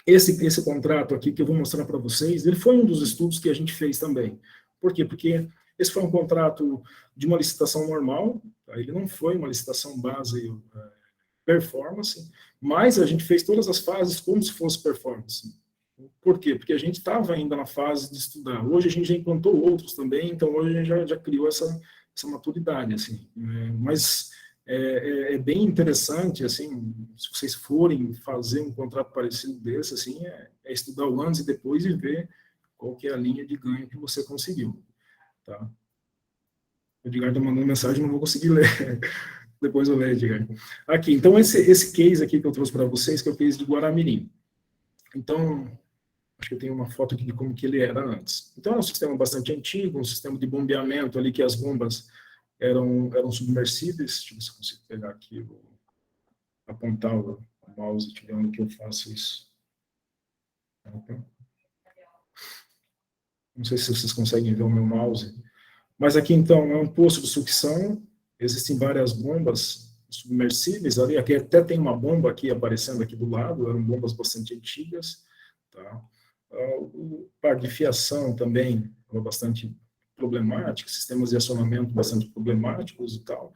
Esse contrato aqui que eu vou mostrar para vocês, ele foi um dos estudos que a gente fez também. Por quê? Porque esse foi um contrato de uma licitação normal, tá? Ele não foi uma licitação base performance, mas a gente fez todas as fases como se fosse performance. Por quê? Porque a gente estava ainda na fase de estudar. Hoje a gente já implantou outros também, então hoje a gente já criou essa maturidade, assim. Mas é bem interessante, assim, se vocês forem fazer um contrato parecido desse, assim, é estudar o antes e depois e ver qual que é a linha de ganho que você conseguiu, tá? O Edgar está mandando mensagem, não vou conseguir ler. Depois eu leio, Edgar. Aqui, então esse case aqui que eu trouxe para vocês, que é o case de Guaramirim. Então, acho que eu tenho uma foto aqui de como que ele era antes. Então, é um sistema bastante antigo, um sistema de bombeamento ali, que as bombas eram submersíveis. Deixa eu ver se eu consigo pegar aqui, vou apontar o mouse, deixa eu ver onde que eu faço isso. Não sei se vocês conseguem ver o meu mouse. Mas aqui, então, é um poço de sucção, existem várias bombas submersíveis ali, aqui até tem uma bomba aqui aparecendo aqui do lado, eram bombas bastante antigas, tá? O par de fiação também era bastante problemático, sistemas de acionamento bastante problemáticos e tal.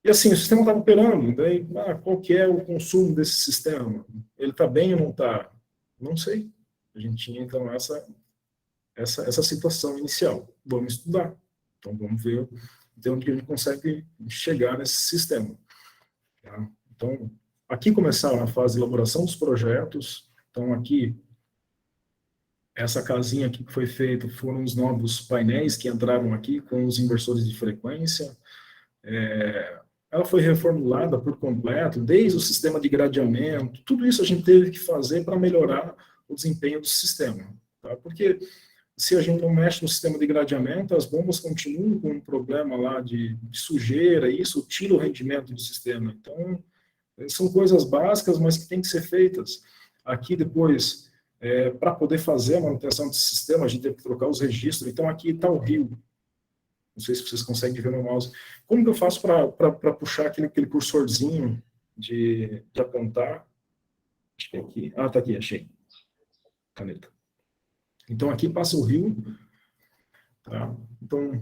E assim, o sistema estava operando, daí, qual que é o consumo desse sistema? Ele está bem ou não está? Não sei. A gente tinha, então, essa situação inicial. Vamos estudar. Então, vamos ver de onde a gente consegue chegar nesse sistema. Tá? Então, aqui começaram a fase de elaboração dos projetos. Então, aqui, essa casinha aqui que foi feita foram os novos painéis que entraram aqui com os inversores de frequência. Ela foi reformulada por completo, desde o sistema de gradeamento. Tudo isso a gente teve que fazer para melhorar o desempenho do sistema. Tá? Porque se a gente não mexe no sistema de gradeamento, as bombas continuam com um problema lá de sujeira, e isso tira o rendimento do sistema. Então, são coisas básicas, mas que têm que ser feitas. Aqui, depois, para poder fazer a manutenção desse sistema, a gente teve que trocar os registros. Então, aqui está o rio. Não sei se vocês conseguem ver no mouse. Como que eu faço para puxar aquele cursorzinho de apontar? Acho que é aqui. Ah, está aqui, achei. Caneta. Então, aqui passa o rio, tá? Então,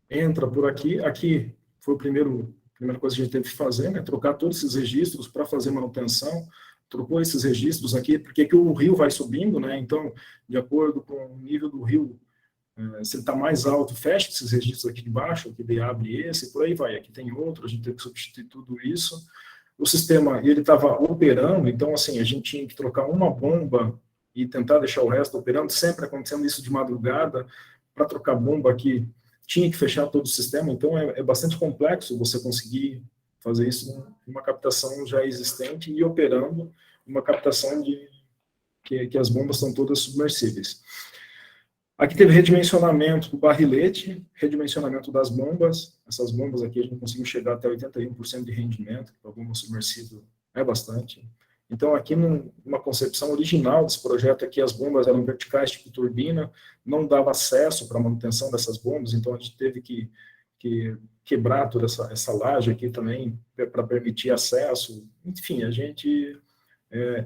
entra por aqui. Aqui foi a primeira coisa que a gente teve que fazer, né? Trocar todos esses registros para fazer manutenção. Trocou esses registros aqui, porque aqui o rio vai subindo, né? Então, de acordo com o nível do rio, se ele está mais alto, fecha esses registros aqui de baixo, aqui daí abre esse, por aí vai. Aqui tem outro, a gente teve que substituir tudo isso. O sistema, ele estava operando, então, assim, a gente tinha que trocar uma bomba e tentar deixar o resto operando, sempre acontecendo isso de madrugada, para trocar bomba aqui, tinha que fechar todo o sistema, então é bastante complexo você conseguir fazer isso numa captação já existente e operando uma captação que as bombas são todas submersíveis. Aqui teve redimensionamento do barrilete, redimensionamento das bombas, essas bombas aqui a gente conseguiu chegar até 81% de rendimento, para a bomba submersível é bastante. Então, aqui, numa concepção original desse projeto, aqui as bombas eram verticais, tipo turbina, não dava acesso para a manutenção dessas bombas, então a gente teve que quebrar toda essa laje aqui também, para permitir acesso. Enfim, a gente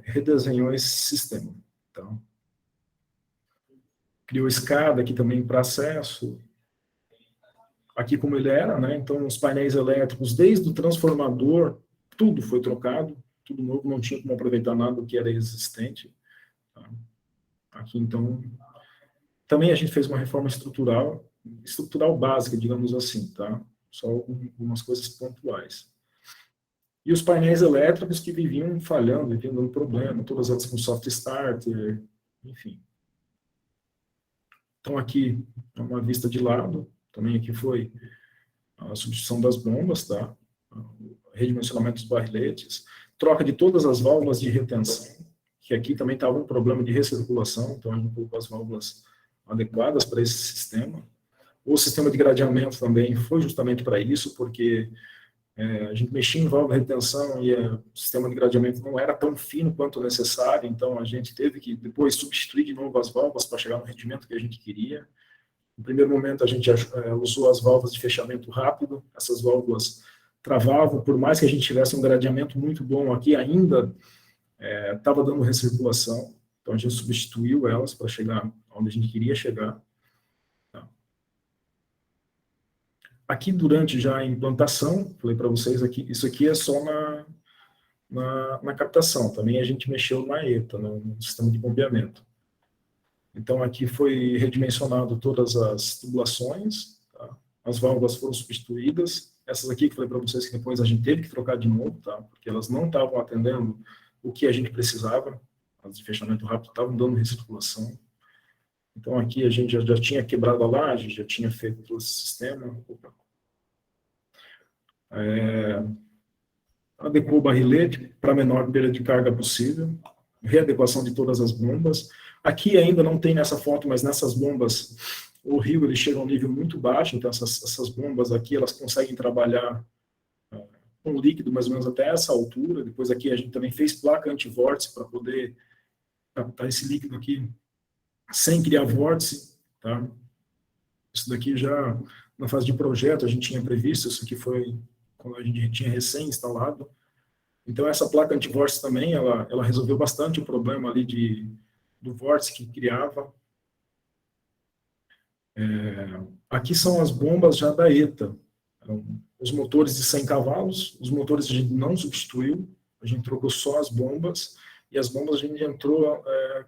redesenhou esse sistema. Então, criou escada aqui também para acesso. Aqui como ele era, né? Então, os painéis elétricos, desde o transformador, tudo foi trocado, tudo novo, não tinha como aproveitar nada do que era existente. Tá? Aqui, então, também a gente fez uma reforma estrutural básica, digamos assim, tá? Só algumas coisas pontuais. E os painéis elétricos que viviam falhando, viviam dando problema, todas elas com soft starter, enfim. Então, aqui é uma vista de lado, também aqui foi a substituição das bombas, tá? Redimensionamento dos barriletes, troca de todas as válvulas de retenção, que aqui também estava um problema de recirculação, então a gente colocou as válvulas adequadas para esse sistema. O sistema de gradeamento também foi justamente para isso, porque a gente mexia em válvula de retenção e o sistema de gradeamento não era tão fino quanto necessário, então a gente teve que depois substituir de novo as válvulas para chegar no rendimento que a gente queria. No primeiro momento a gente usou as válvulas de fechamento rápido, essas válvulas travavam, por mais que a gente tivesse um gradeamento muito bom aqui, ainda estava dando recirculação, então a gente substituiu elas para chegar onde a gente queria chegar. Tá. Aqui, durante já a implantação, falei para vocês aqui, isso aqui é só na captação. Também a gente mexeu na ETA, no sistema de bombeamento. Então, aqui foi redimensionado todas as tubulações, tá? As válvulas foram substituídas. Essas aqui que falei para vocês que depois a gente teve que trocar de novo, tá? Porque elas não estavam atendendo o que a gente precisava. As de fechamento rápido estavam dando recirculação. Então, aqui a gente já tinha quebrado a laje, já tinha feito todo esse sistema. Adequou o barrilete para a menor perda de carga possível. Readequação de todas as bombas. Aqui ainda não tem nessa foto, mas nessas bombas, o rio ele chega a um nível muito baixo, então essas bombas aqui, elas conseguem trabalhar com líquido mais ou menos até essa altura. Depois aqui a gente também fez placa antivórtice para poder captar esse líquido aqui sem criar vórtice, tá? Isso daqui já, na fase de projeto, a gente tinha previsto, isso aqui foi quando a gente tinha recém-instalado. Então, essa placa antivórtice também, ela resolveu bastante o problema ali do vórtice que criava. Aqui são as bombas já da ETA. Então, os motores de 100 cavalos, os motores a gente não substituiu, a gente trocou só as bombas, e as bombas a gente entrou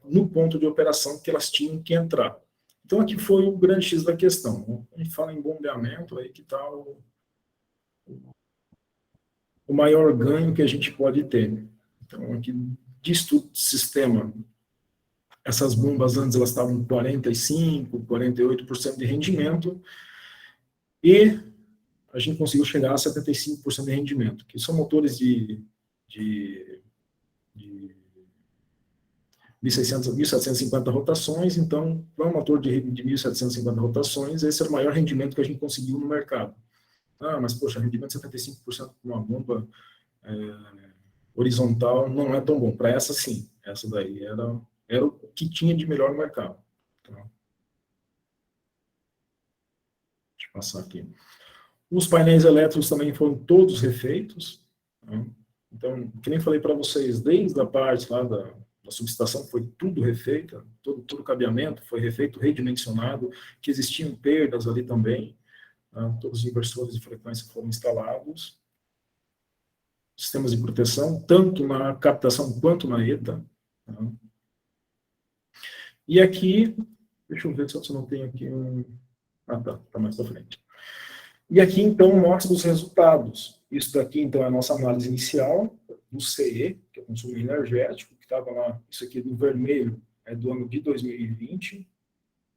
no ponto de operação que elas tinham que entrar. Então, aqui foi o grande X da questão. A gente fala em bombeamento, aí que está o maior ganho que a gente pode ter. Então, aqui, disto sistema, essas bombas antes elas estavam com 45%, 48% de rendimento, e a gente conseguiu chegar a 75% de rendimento, que são motores de 1.750 rotações. Então, para um motor de 1.750 rotações, esse é o maior rendimento que a gente conseguiu no mercado. Mas, poxa, rendimento de 75% com uma bomba horizontal não é tão bom. Para essa, sim. Essa daí era o que tinha de melhor no mercado. Então, deixa eu passar aqui. Os painéis elétricos também foram todos refeitos. Tá? Então, que nem falei para vocês, desde a parte lá da subestação foi tudo refeita, todo o cabeamento foi refeito, redimensionado, que existiam perdas ali também. Todos os inversores de frequência foram instalados. Sistemas de proteção, tanto na captação quanto na ETA. Tá? E aqui, deixa eu ver se eu não tenho aqui tá mais para frente. E aqui, então, mostra os resultados. Isso daqui, então, é a nossa análise inicial do CE, que é o consumo energético, que estava lá, isso aqui no vermelho, é do ano de 2020.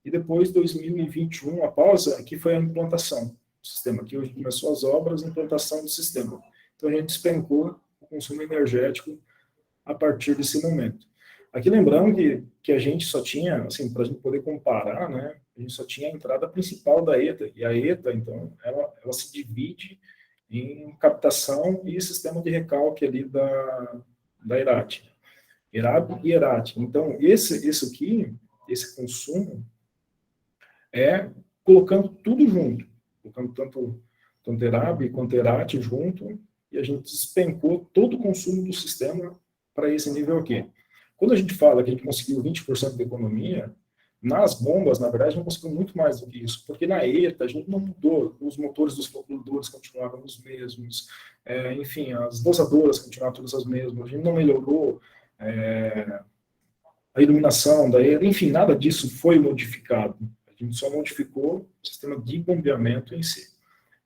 E depois, 2021, após, aqui foi a implantação do sistema. Aqui hoje começou as obras, a implantação do sistema. Então, a gente despencou o consumo energético a partir desse momento. Aqui, lembrando que a gente só tinha, assim, para a gente poder comparar, né, a gente só tinha a entrada principal da ETA. E a ETA, então, ela se divide em captação e sistema de recalque ali da ERAT. ERAB e ERAT. Então, esse consumo, colocando tudo junto, colocando tanto ERAB quanto ERAT junto, e a gente despencou todo o consumo do sistema para esse nível aqui. Quando a gente fala que a gente conseguiu 20% de economia, nas bombas, na verdade, a gente conseguiu muito mais do que isso, porque na ETA a gente não mudou, os motores dos floculados continuavam os mesmos, enfim, as dosadoras continuavam todas as mesmas, a gente não melhorou a iluminação da ETA, enfim, nada disso foi modificado. A gente só modificou o sistema de bombeamento em si.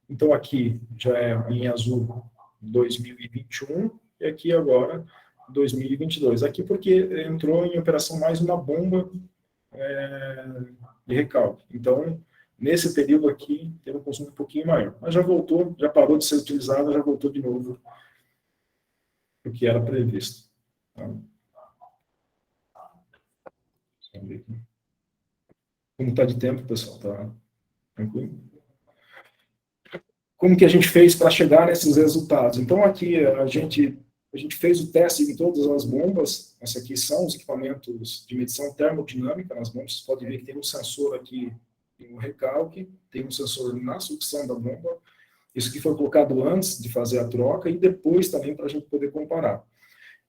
Então, aqui já é em azul 2021, e aqui agora 2022. Aqui porque entrou em operação mais uma bomba de recalque. Então, nesse período aqui, teve um consumo um pouquinho maior. Mas já voltou, já parou de ser utilizada, já voltou de novo o que era previsto. Tá? Vamos ver aqui. Como está de tempo, pessoal? Tá tranquilo? Como que a gente fez para chegar nesses resultados? Então, aqui a gente fez o teste em todas as bombas. Essa aqui são os equipamentos de medição termodinâmica nas bombas. Vocês podem ver que tem um sensor aqui no recalque, tem um sensor na sucção da bomba. Isso aqui foi colocado antes de fazer a troca e depois também para a gente poder comparar.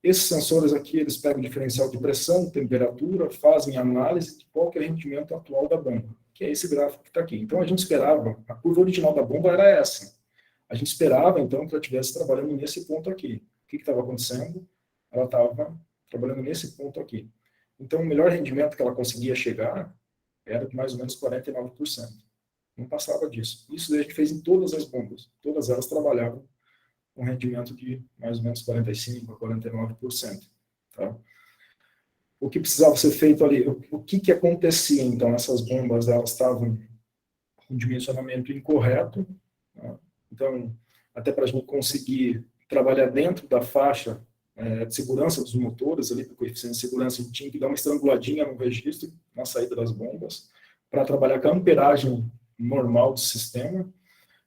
Esses sensores aqui, eles pegam o diferencial de pressão, temperatura, fazem análise de qual que é o rendimento atual da bomba, que que é esse gráfico que está aqui. Então, a gente esperava, a curva original da bomba era essa. A gente esperava, então, que ela estivesse trabalhando nesse ponto aqui. O que estava acontecendo? Ela estava trabalhando nesse ponto aqui. Então, o melhor rendimento que ela conseguia chegar era de mais ou menos 49%. Não passava disso. Isso daí a gente fez em todas as bombas. Todas elas trabalhavam com rendimento de mais ou menos 45% a 49%. Tá? O que precisava ser feito ali? O que acontecia? Então, essas bombas elas estavam com dimensionamento incorreto. Tá? Então, até para a gente conseguir trabalhar dentro da faixa de segurança dos motores, ali, do coeficiente de segurança, a gente tinha que dar uma estranguladinha no registro, na saída das bombas, para trabalhar com a amperagem normal do sistema.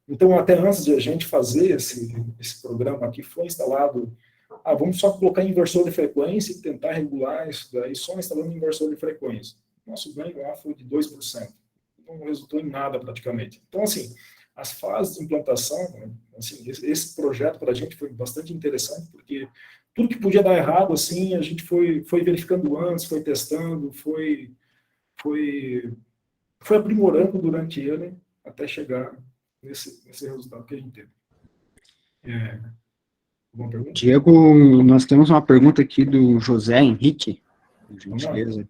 Então, até antes de a gente fazer esse programa aqui, foi instalado, vamos só colocar inversor de frequência e tentar regular isso daí, só instalando inversor de frequência. Nosso ganho lá foi de 2%. Não resultou em nada, praticamente. Então, assim, as fases de implantação, assim, esse projeto para a gente foi bastante interessante, porque tudo que podia dar errado, assim, a gente foi verificando antes, foi testando, foi aprimorando durante ele, até chegar nesse resultado que a gente teve. Alguma pergunta? Diego, nós temos uma pergunta aqui do José Henrique, por gentileza.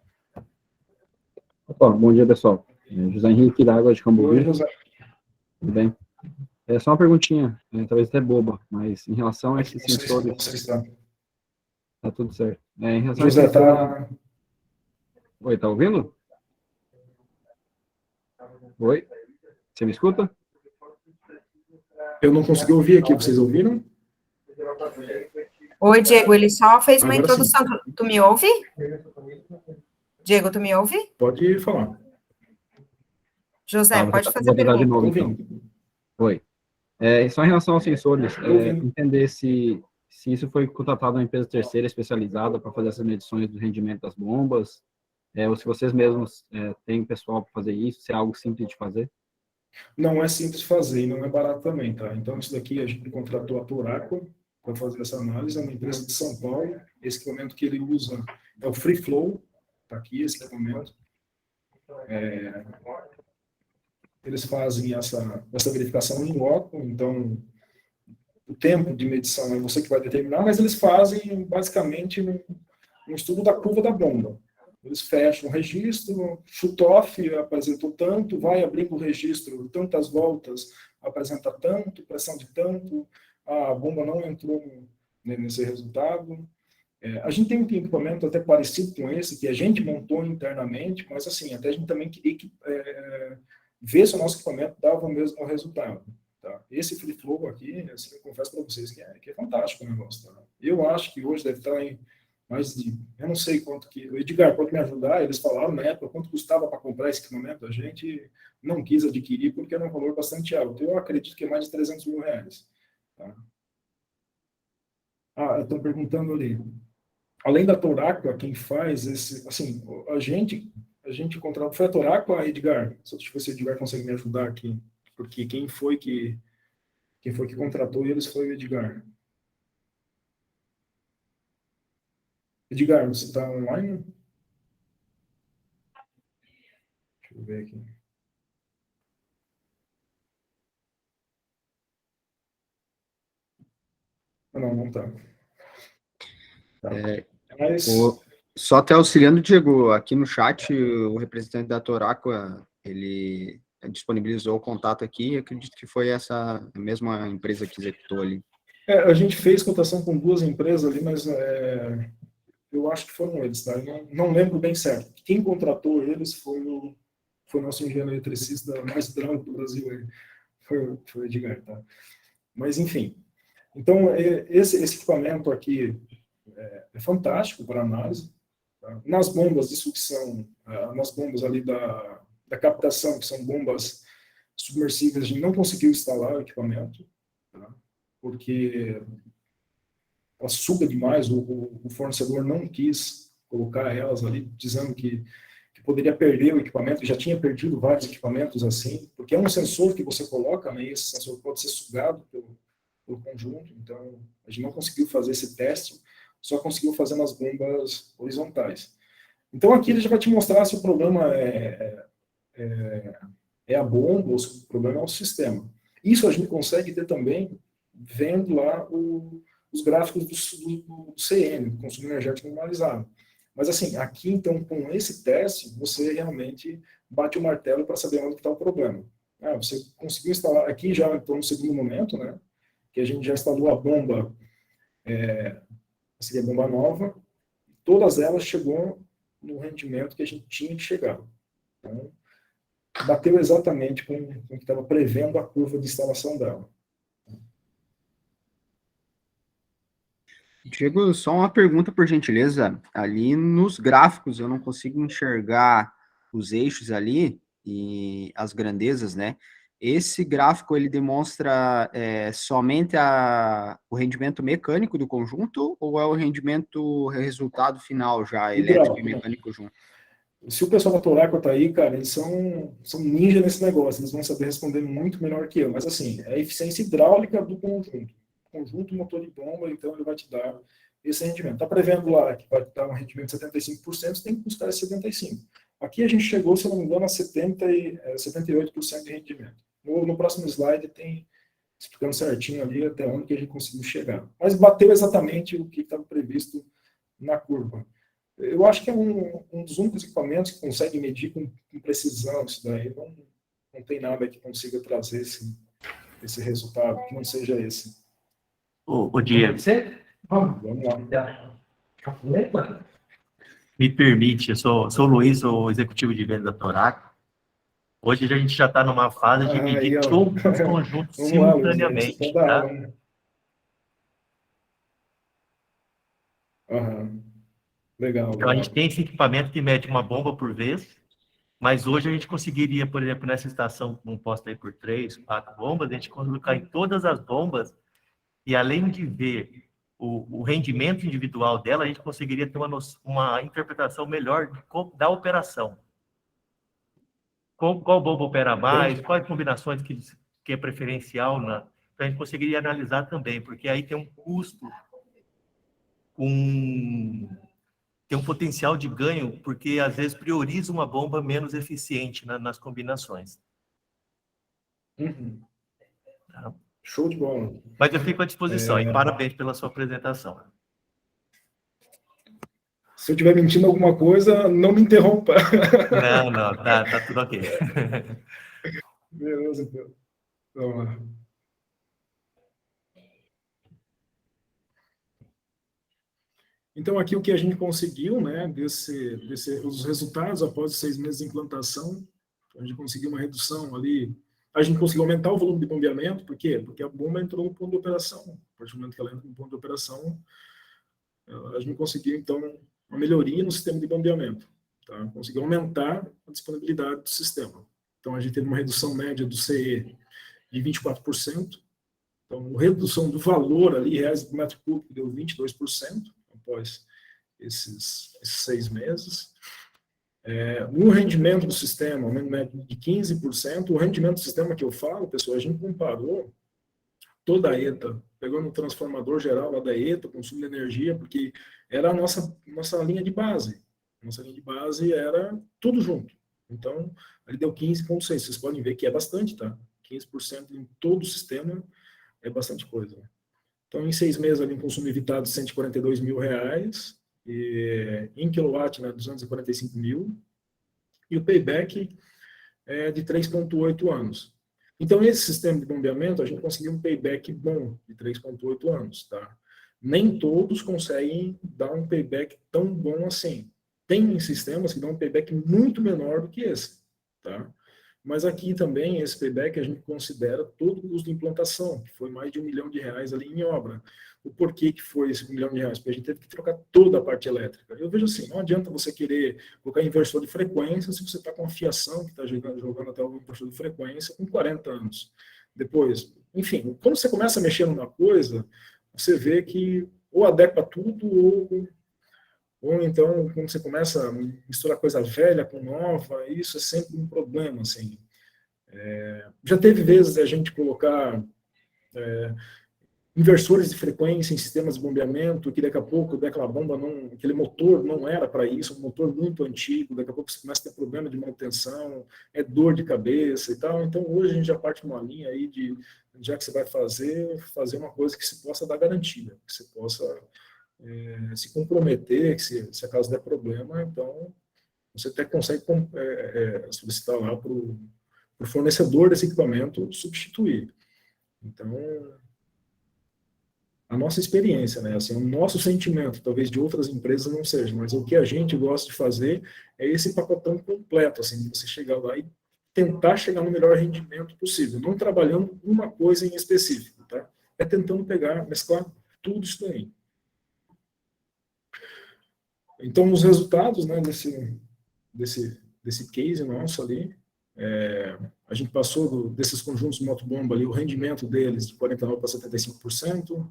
Opa, bom dia, pessoal. José Henrique, da Água de Cambuí. Oi, José. Tudo bem? É só uma perguntinha, talvez até boba, mas em relação a esses sensores... Tá tudo certo. Em relação José, a esses sensores... Oi, tá ouvindo? Oi? Você me escuta? Eu não consegui ouvir aqui, vocês ouviram? Oi, Diego, ele só fez uma Agora introdução. Tu me ouve? Diego, tu me ouve? Pode falar. José, pode fazer a Vou tentar de pergunta. novo, então. Oi. Só em relação aos sensores, entender se isso foi contratado uma empresa terceira especializada para fazer essas medições do rendimento das bombas, ou se vocês mesmos têm pessoal para fazer isso, se é algo simples de fazer? Não é simples fazer e não é barato também, tá? Então, isso daqui a gente contratou a Toraco para fazer essa análise, é uma empresa de São Paulo. Esse equipamento que ele usa é o Free Flow, tá aqui esse equipamento. Eles fazem essa verificação em loco, então o tempo de medição é você que vai determinar, mas eles fazem basicamente um estudo da curva da bomba. Eles fecham o registro, shoot-off apresentou tanto, vai abrindo o registro, tantas voltas, apresenta tanto, pressão de tanto, a bomba não entrou nesse resultado. A gente tem um equipamento até parecido com esse, que a gente montou internamente, mas assim, até a gente também queria ver se o nosso equipamento dava o mesmo resultado. Tá? Esse Free Flow aqui, assim, eu confesso para vocês que é fantástico o negócio. Tá? Eu acho que hoje deve estar em mais de, eu não sei quanto que, o Edgar pode me ajudar, eles falaram na época quanto custava para comprar esse equipamento, a gente não quis adquirir porque era um valor bastante alto, eu acredito que é mais de 300 mil reais. Tá? Estão perguntando ali, além da Toraco, quem faz esse, assim, a gente contratou, foi a Toraco ou a Edgar? Se o Edgar consegue me ajudar aqui, porque quem foi que contratou eles foi o Edgar. Edgar, você está online? Deixa eu ver aqui. Não está. Tá. Só até auxiliando, Diego, aqui no chat, o representante da Toraco, ele disponibilizou o contato aqui, acredito que foi essa mesma empresa que executou ali. A gente fez cotação com duas empresas ali, mas eu acho que foram eles, tá? Eu não lembro bem certo. Quem contratou eles foi o nosso engenheiro eletricista mais branco do Brasil, foi o Edgar, tá? Mas, enfim. Então, esse equipamento aqui é fantástico para análise. Tá? Nas bombas de sucção, nas bombas ali da captação, que são bombas submersíveis, a gente não conseguiu instalar o equipamento, tá? Porque ela suga demais, o fornecedor não quis colocar elas ali, dizendo que poderia perder o equipamento, já tinha perdido vários equipamentos assim, porque é um sensor que você coloca, né, e esse sensor pode ser sugado pelo conjunto, então a gente não conseguiu fazer esse teste, só conseguiu fazer nas bombas horizontais. Então aqui ele já vai te mostrar se o problema é é a bomba, ou se o problema é o sistema. Isso a gente consegue ter também vendo lá os gráficos do CN, do consumo energético normalizado. Mas assim, aqui então, com esse teste, você realmente bate o martelo para saber onde está o problema. Você conseguiu instalar, aqui já então no segundo momento, né, que a gente já instalou a bomba, seria a bomba nova, todas elas chegou no rendimento que a gente tinha que chegar. Então, bateu exatamente com o que estava prevendo a curva de instalação dela. Diego, só uma pergunta, por gentileza. Ali nos gráficos eu não consigo enxergar os eixos ali e as grandezas, né? Esse gráfico, ele demonstra somente o rendimento mecânico do conjunto ou é o rendimento resultado final já, elétrico e mecânico junto? Se o pessoal da Toraco tá aí, cara, eles são ninja nesse negócio, eles vão saber responder muito melhor que eu. Mas assim, é a eficiência hidráulica do conjunto motor de bomba, então ele vai te dar esse rendimento. Está prevendo lá que vai dar um rendimento de 75%, você tem que buscar esse 75%. Aqui a gente chegou, se eu não me engano, a 78% de rendimento. No próximo slide tem explicando certinho ali até onde que a gente conseguiu chegar. Mas bateu exatamente o que estava previsto na curva. Eu acho que é um dos únicos equipamentos que consegue medir com precisão isso daí. Não tem nada que consiga trazer esse resultado, que não seja esse. Ô Diego, Vamos lá. me permite, eu sou o Luiz, o executivo de venda da Toraco. Hoje a gente já está numa fase de medir todos os conjuntos simultaneamente, Luiz, tá? Legal. Então a gente tem esse equipamento que mede uma bomba por vez, mas hoje a gente conseguiria, por exemplo, nessa estação composta aí por 3, 4 bombas, a gente colocar em todas as bombas e além de ver o rendimento individual dela, a gente conseguiria ter uma interpretação melhor da operação. Qual bomba opera mais, quais combinações que é preferencial, a gente conseguiria analisar também, porque aí tem um custo, tem um potencial de ganho, porque às vezes prioriza uma bomba menos eficiente nas combinações. Tá? Show de bola. Mas eu fico à disposição, e parabéns pela sua apresentação. Se eu estiver mentindo alguma coisa, não me interrompa. Não, tá tudo ok. Beleza, então. Vamos lá. Então, aqui o que a gente conseguiu, né, os resultados após os 6 meses de implantação, a gente conseguiu uma redução ali, a gente conseguiu aumentar o volume de bombeamento, por quê? Porque a bomba entrou no ponto de operação. A partir do momento que ela entra no ponto de operação, a gente conseguiu, então, uma melhoria no sistema de bombeamento. Tá? Conseguiu aumentar a disponibilidade do sistema. Então, a gente teve uma redução média do CE de 24%. Então, a redução do valor ali, reais por metro cúbico, deu 22% após esses 6 meses. O rendimento do sistema, aumento médio de 15%. O rendimento do sistema que eu falo, pessoal, a gente comparou toda a ETA, pegou no transformador geral lá da ETA, consumo de energia, porque era a nossa linha de base. Nossa linha de base era tudo junto. Então, ali deu 15,6. Vocês podem ver que é bastante, tá? 15% em todo o sistema é bastante coisa. Então, em 6 meses, ali, um consumo evitado de R$142 mil, e em quilowatt, né, 245 mil, e o payback é de 3,8 anos. Então, esse sistema de bombeamento, a gente conseguiu um payback bom de 3,8 anos, tá? Nem todos conseguem dar um payback tão bom assim. Tem sistemas que dão um payback muito menor do que esse, tá? Mas aqui também, esse payback, a gente considera todo o custo de implantação, que foi mais de R$1 milhão ali em obra. O porquê que foi esse R$1 milhão? Porque a gente teve que trocar toda a parte elétrica. Eu vejo assim, não adianta você querer colocar inversor de frequência se você está com a fiação que está jogando até o inversor de frequência com 40 anos. Depois, enfim, quando você começa a mexer numa coisa, você vê que ou adequa tudo, ou então, quando você começa a misturar coisa velha com nova, isso é sempre um problema, assim. Já teve vezes a gente colocar inversores de frequência em sistemas de bombeamento, que daqui a pouco aquela bomba não, aquele motor não era para isso, um motor muito antigo, daqui a pouco você começa a ter problema de manutenção, é dor de cabeça e tal. Então hoje a gente já parte numa linha aí de, já que você vai fazer uma coisa que se possa dar garantia, que você possa se comprometer, que se acaso der problema, então você até consegue solicitar lá para o fornecedor desse equipamento substituir. Então, a nossa experiência, né, assim, o nosso sentimento, talvez de outras empresas não seja, mas o que a gente gosta de fazer é esse pacotão completo, assim, de você chegar lá e tentar chegar no melhor rendimento possível, não trabalhando uma coisa em específico, tá? É tentando mesclar tudo isso daí. Então, os resultados, né, desse case nosso ali, a gente passou desses conjuntos de motobomba ali, o rendimento deles de 49% para 75%,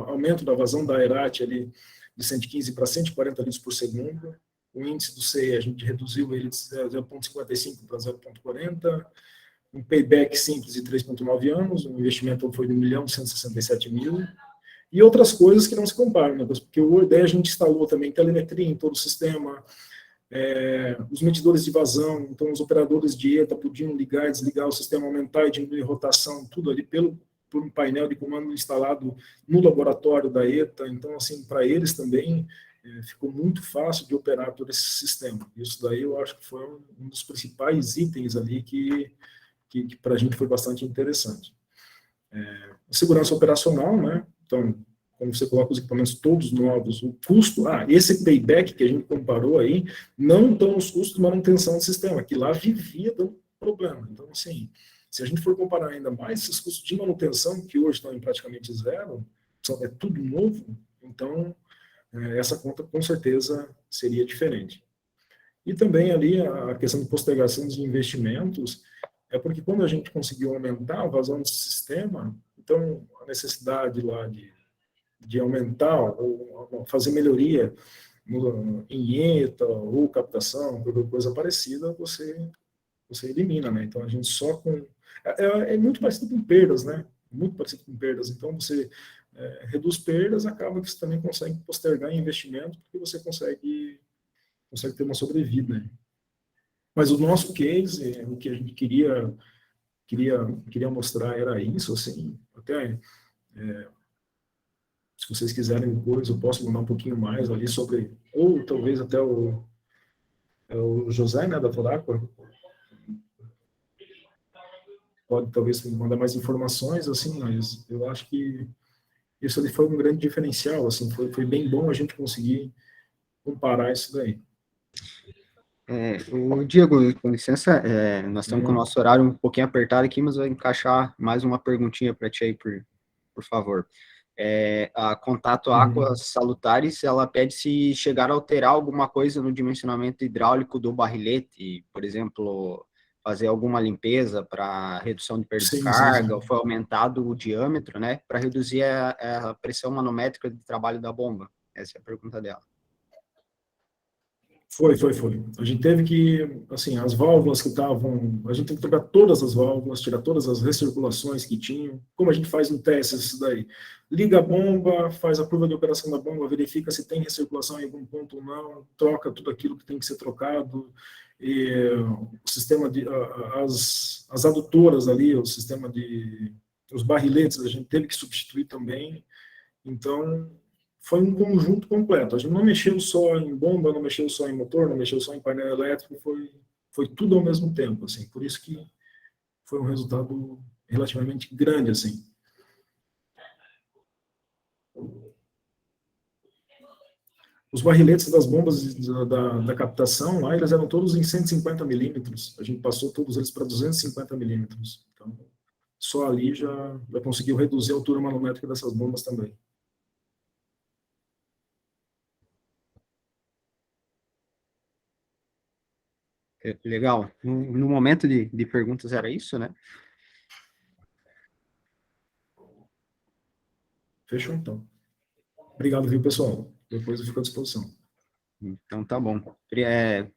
aumento da vazão da Aerate ali de 115 para 140 litros por segundo, o índice do CE a gente reduziu ele de 0,55 para 0,40, um payback simples de 3,9 anos, o investimento foi de R$1.167.000, e outras coisas que não se comparam, né? Porque daí a gente instalou também telemetria em todo o sistema, os medidores de vazão, então os operadores de ETA podiam ligar e desligar o sistema, aumentar e diminuir a rotação, tudo ali por um painel de comando instalado no laboratório da ETA. Então, assim, para eles também ficou muito fácil de operar todo esse sistema. Isso daí eu acho que foi um dos principais itens ali que para a gente foi bastante interessante. Segurança operacional, né? Então, quando você coloca os equipamentos todos novos, o custo, esse payback que a gente comparou aí, não estão os custos de manutenção do sistema, que lá vivia dando problema. Então, assim, se a gente for comparar ainda mais esses custos de manutenção, que hoje estão em praticamente zero, é tudo novo, então essa conta com certeza seria diferente. E também ali a questão de postergação de investimentos, porque quando a gente conseguiu aumentar a vazão do sistema, então a necessidade lá de aumentar ou fazer melhoria em ETA ou captação, qualquer coisa parecida, você elimina, né? Então a gente só com... É muito parecido com perdas, né? Muito parecido com perdas. Então você reduz perdas, acaba que você também consegue postergar investimento, porque você consegue ter uma sobrevida, né? Mas o nosso case, o que a gente queria mostrar era isso, assim, até se vocês quiserem depois, eu posso mandar um pouquinho mais ali sobre, ou talvez até o José, né, da Vodacor, pode talvez mandar mais informações, assim, mas eu acho que isso ali foi um grande diferencial, assim, foi bem bom a gente conseguir comparar isso daí. O Diego, com licença, nós estamos com o nosso horário um pouquinho apertado aqui, mas eu vou encaixar mais uma perguntinha para ti aí, por favor. A Contato Águas Salutares, ela pede se chegar a alterar alguma coisa no dimensionamento hidráulico do barrilete, por exemplo, fazer alguma limpeza para redução de perda de carga, ou foi aumentado o diâmetro, né, para reduzir a pressão manométrica de trabalho da bomba. Essa é a pergunta dela. Foi. A gente teve que, assim, as válvulas que estavam, a gente tem que trocar todas as válvulas, tirar todas as recirculações que tinham. Como a gente faz no teste isso daí? Liga a bomba, faz a curva de operação da bomba, verifica se tem recirculação em algum ponto ou não, troca tudo aquilo que tem que ser trocado. E o sistema as adutoras ali, o sistema os barriletes, a gente teve que substituir também. Então, foi um conjunto completo. A gente não mexeu só em bomba, não mexeu só em motor, não mexeu só em painel elétrico, foi tudo ao mesmo tempo, assim. Por isso que foi um resultado relativamente grande, assim. Os barriletes das bombas da captação lá, eles eram todos em 150 milímetros. A gente passou todos eles para 250 milímetros. Então, só ali já conseguiu reduzir a altura manométrica dessas bombas também. Legal. No momento de perguntas era isso, né? Fechou, então. Obrigado, viu, pessoal? Depois eu fico à disposição. Então, tá bom.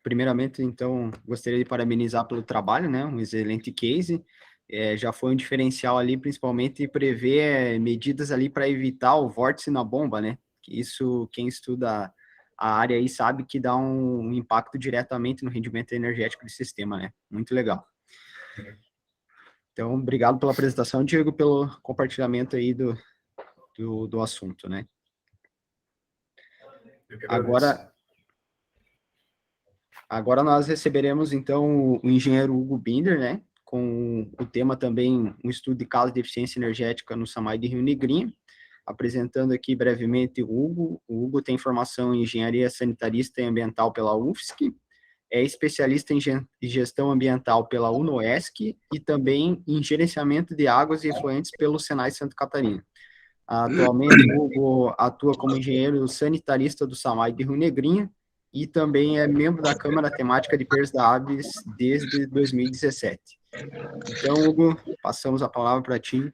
Primeiramente, então, gostaria de parabenizar pelo trabalho, né? Um excelente case. já foi um diferencial ali, principalmente prever medidas ali para evitar o vórtice na bomba, né? Isso, quem estuda a área aí sabe que dá um impacto diretamente no rendimento energético do sistema, né? Muito legal. Então, obrigado pela apresentação, Diego, pelo compartilhamento aí do assunto, né? Agora nós receberemos, então, o engenheiro Hugo Binder, né? Com o tema também, um estudo de casos de eficiência energética no SAMAI de Rio Negrinho. Apresentando aqui brevemente o Hugo. O Hugo tem formação em engenharia sanitarista e ambiental pela UFSC, é especialista em gestão ambiental pela UNOESC e também em gerenciamento de águas e efluentes pelo Senai Santa Catarina. Atualmente, o Hugo atua como engenheiro sanitarista do SAMAI de Rio Negrinho e também é membro da Câmara Temática de Perdas da Aves desde 2017. Então, Hugo, passamos a palavra para ti.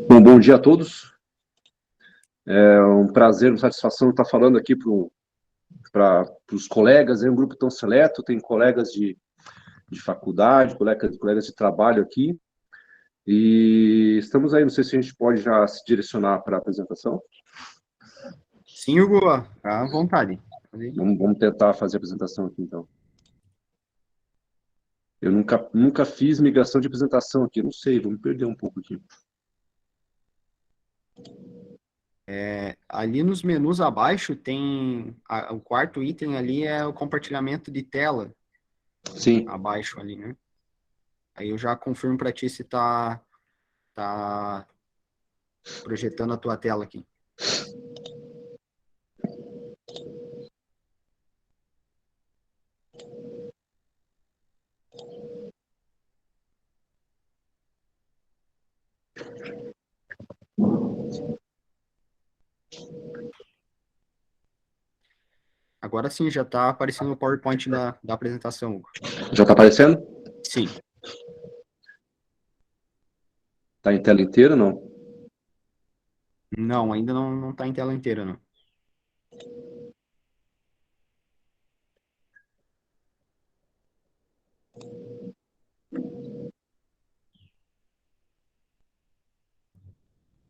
Bom dia a todos. É um prazer, uma satisfação estar falando aqui para os colegas. É um grupo tão seleto, tem colegas de faculdade, colegas de trabalho aqui. E estamos aí, não sei se a gente pode já se direcionar para a apresentação. Sim, Hugo, à vontade. Vamos tentar fazer a apresentação aqui, então. Eu nunca fiz migração de apresentação aqui, não sei, vou me perder um pouco aqui. Ali nos menus abaixo tem o quarto item ali é o compartilhamento de tela. Sim. Abaixo ali, né? Aí eu já confirmo para ti se tá projetando a tua tela aqui. Agora sim, já está aparecendo o PowerPoint da apresentação, Hugo. Já está aparecendo? Sim. Está em tela inteira, não? Não, ainda não está em tela inteira, não.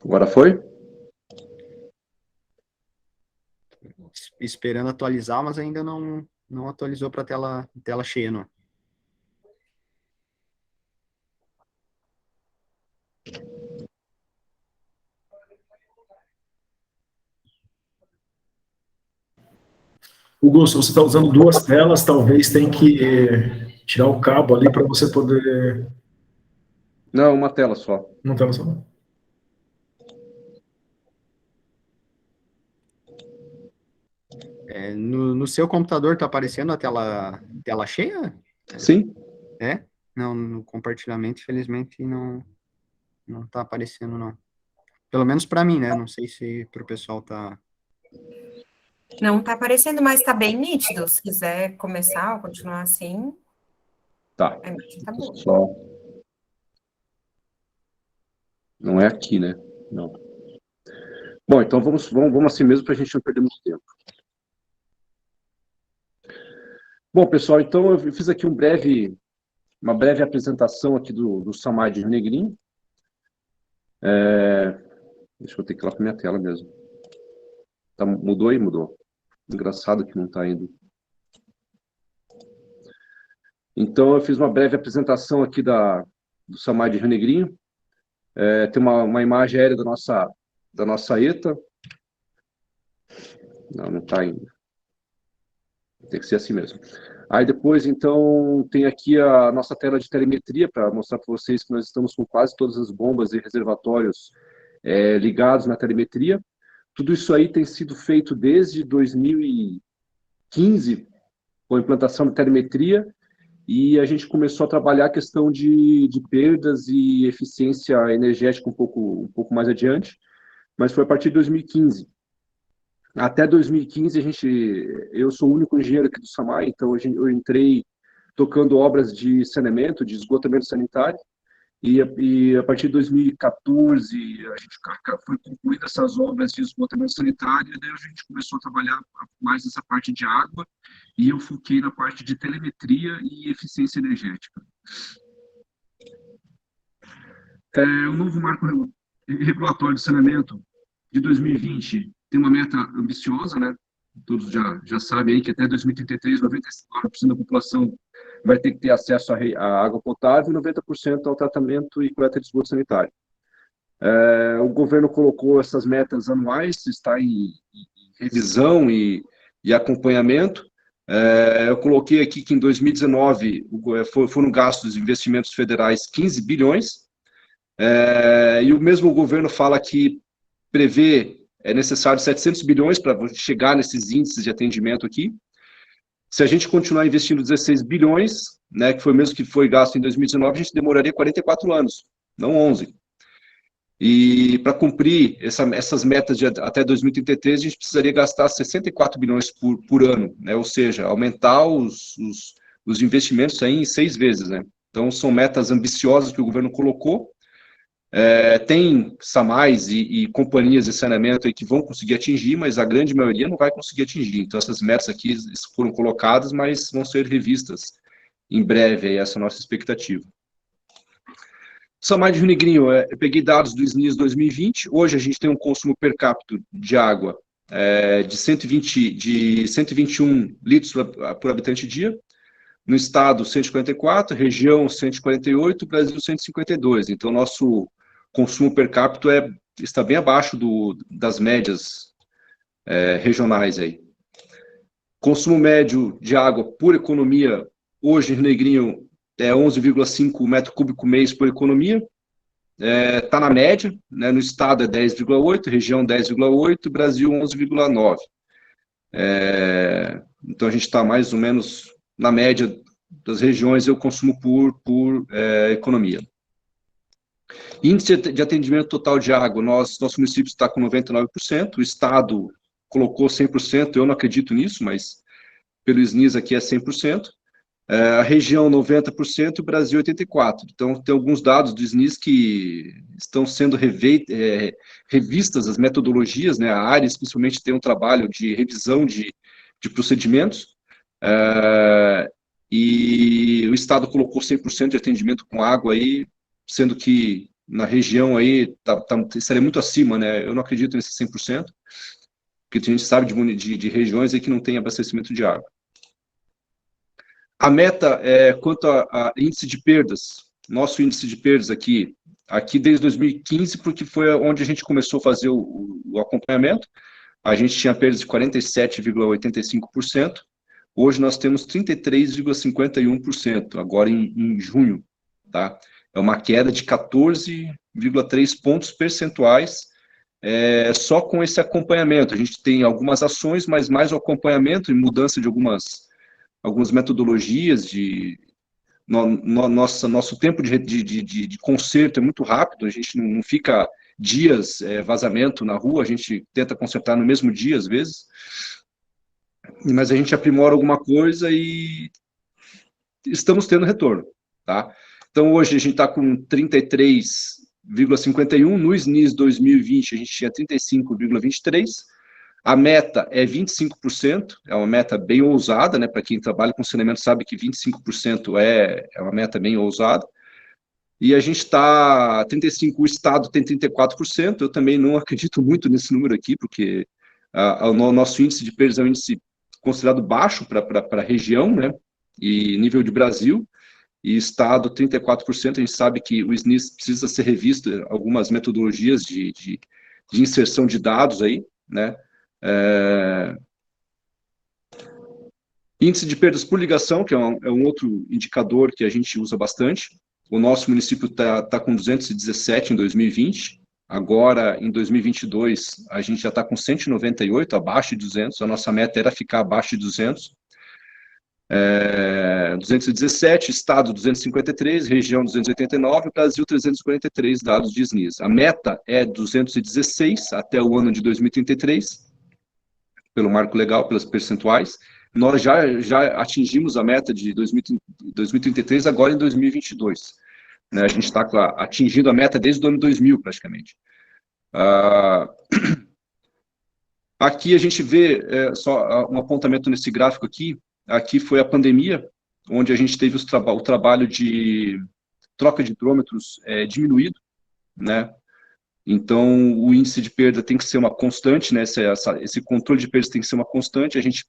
Agora foi? Esperando atualizar, mas ainda não atualizou para tela cheia, não. Hugo, se você está usando duas telas, talvez tenha que tirar o cabo ali para você poder... Não, uma tela só. Uma tela só. No seu computador está aparecendo a tela cheia? Sim. É? Não, no compartilhamento, infelizmente, não está aparecendo, não. Pelo menos para mim, né? Não sei se para o pessoal tá... Não está aparecendo, mas está bem nítido. Se quiser começar ou continuar assim... Tá. A imagem está boa. Só... Não é aqui, né? Não. Bom, então vamos assim mesmo para a gente não perder muito tempo. Bom, pessoal, então eu fiz aqui uma breve apresentação aqui do SAMAI de Rio Negrinho. Deixa eu ter que ir lá para minha tela mesmo. Tá, mudou aí? Mudou. Engraçado que não está indo. Então, eu fiz uma breve apresentação aqui do SAMAI de Rio Negrinho. Tem uma imagem aérea da nossa ETA. Não está indo. Tem que ser assim mesmo. Aí depois, então, tem aqui a nossa tela de telemetria para mostrar para vocês que nós estamos com quase todas as bombas e reservatórios ligados na telemetria. Tudo isso aí tem sido feito desde 2015, com a implantação de telemetria, e a gente começou a trabalhar a questão de perdas e eficiência energética um pouco mais adiante, mas foi a partir de 2015. Até 2015, eu sou o único engenheiro aqui do SAMAI, então eu entrei tocando obras de saneamento, de esgotamento sanitário, e a partir de 2014, a gente foi concluída essas obras de esgotamento sanitário, e daí a gente começou a trabalhar mais nessa parte de água, e eu foquei na parte de telemetria e eficiência energética. O novo marco regulatório de saneamento de 2020 tem uma meta ambiciosa, né? Todos já sabem aí que até 2033, 94% da população vai ter que ter acesso à água potável e 90% ao tratamento e coleta de esgoto sanitário. O governo colocou essas metas anuais, está em revisão e acompanhamento. Eu coloquei aqui que em 2019 foram gastos investimentos federais 15 bilhões, e o mesmo governo fala que é necessário 700 bilhões para chegar nesses índices de atendimento aqui. Se a gente continuar investindo 16 bilhões, né, que foi o mesmo que foi gasto em 2019, a gente demoraria 44 anos, não 11. E para cumprir essas metas até 2033, a gente precisaria gastar 64 bilhões por ano, né, ou seja, aumentar os investimentos aí em 6 vezes. Né? Então, são metas ambiciosas que o governo colocou. Tem SAMAIs e companhias de saneamento aí que vão conseguir atingir, mas a grande maioria não vai conseguir atingir. Então, essas metas aqui foram colocadas, mas vão ser revistas em breve, essa é a nossa expectativa. SAMAI de Rio Negrinho, eu peguei dados do SNIS 2020, hoje a gente tem um consumo per capita de água de 121 litros por habitante dia, no estado 144, região 148, Brasil 152. Então, nosso consumo per capita está bem abaixo das médias regionais aí. Consumo médio de água por economia, hoje em Rio Negrinho, é 11,5 metro cúbico mês por economia. Está na média, né, no estado é 10,8, região 10,8, Brasil 11,9. Então, a gente está mais ou menos na média das regiões, eu consumo por economia. Índice de atendimento total de água, nosso município está com 99%, o estado colocou 100%, eu não acredito nisso, mas pelo SNIS aqui é 100%, a região 90%, o Brasil 84%. Então, tem alguns dados do SNIS que estão sendo revistas as metodologias, né, a área, principalmente, tem um trabalho de revisão de procedimentos, e o estado colocou 100% de atendimento com água aí, sendo que na região aí estaria muito acima, né? Eu não acredito nesse 100%, porque a gente sabe de regiões aí que não tem abastecimento de água. A meta quanto a índice de perdas, nosso índice de perdas aqui desde 2015, porque foi onde a gente começou a fazer o acompanhamento, a gente tinha perdas de 47,85%, hoje nós temos 33,51%, agora em junho, tá? É uma queda de 14,3 pontos percentuais, só com esse acompanhamento. A gente tem algumas ações, mas mais o acompanhamento e mudança de algumas metodologias. Nosso tempo de conserto é muito rápido, a gente não fica dias vazamento na rua, a gente tenta consertar no mesmo dia, às vezes, mas a gente aprimora alguma coisa e estamos tendo retorno, tá? Então, hoje a gente está com 33,51, no SNIS 2020 a gente tinha 35,23, a meta é 25%, é uma meta bem ousada, né? Para quem trabalha com saneamento sabe que 25% é uma meta bem ousada, e a gente está 35%, o estado tem 34%, eu também não acredito muito nesse número aqui, porque o nosso índice de perdas é um índice considerado baixo para a região, né, e nível de Brasil, e estado 34%, a gente sabe que o SNIS precisa ser revisto, algumas metodologias de inserção de dados aí, né, índice de perdas por ligação, que é um outro indicador que a gente usa bastante, o nosso município está com 217 em 2020, agora, em 2022, a gente já está com 198, abaixo de 200, a nossa meta era ficar abaixo de 200. 217, estado 253, região 289, Brasil 343 dados de SNIS. A meta é 216 até o ano de 2033, pelo marco legal, pelas percentuais. Nós já atingimos a meta de 2033 agora em 2022. né? A gente está atingindo a meta desde o ano 2000, praticamente. Aqui a gente vê só um apontamento nesse gráfico aqui foi a pandemia, onde a gente teve o trabalho de troca de hidrômetros diminuído, né? Então, o índice de perda tem que ser uma constante, né? Esse controle de perdas tem que ser uma constante. A gente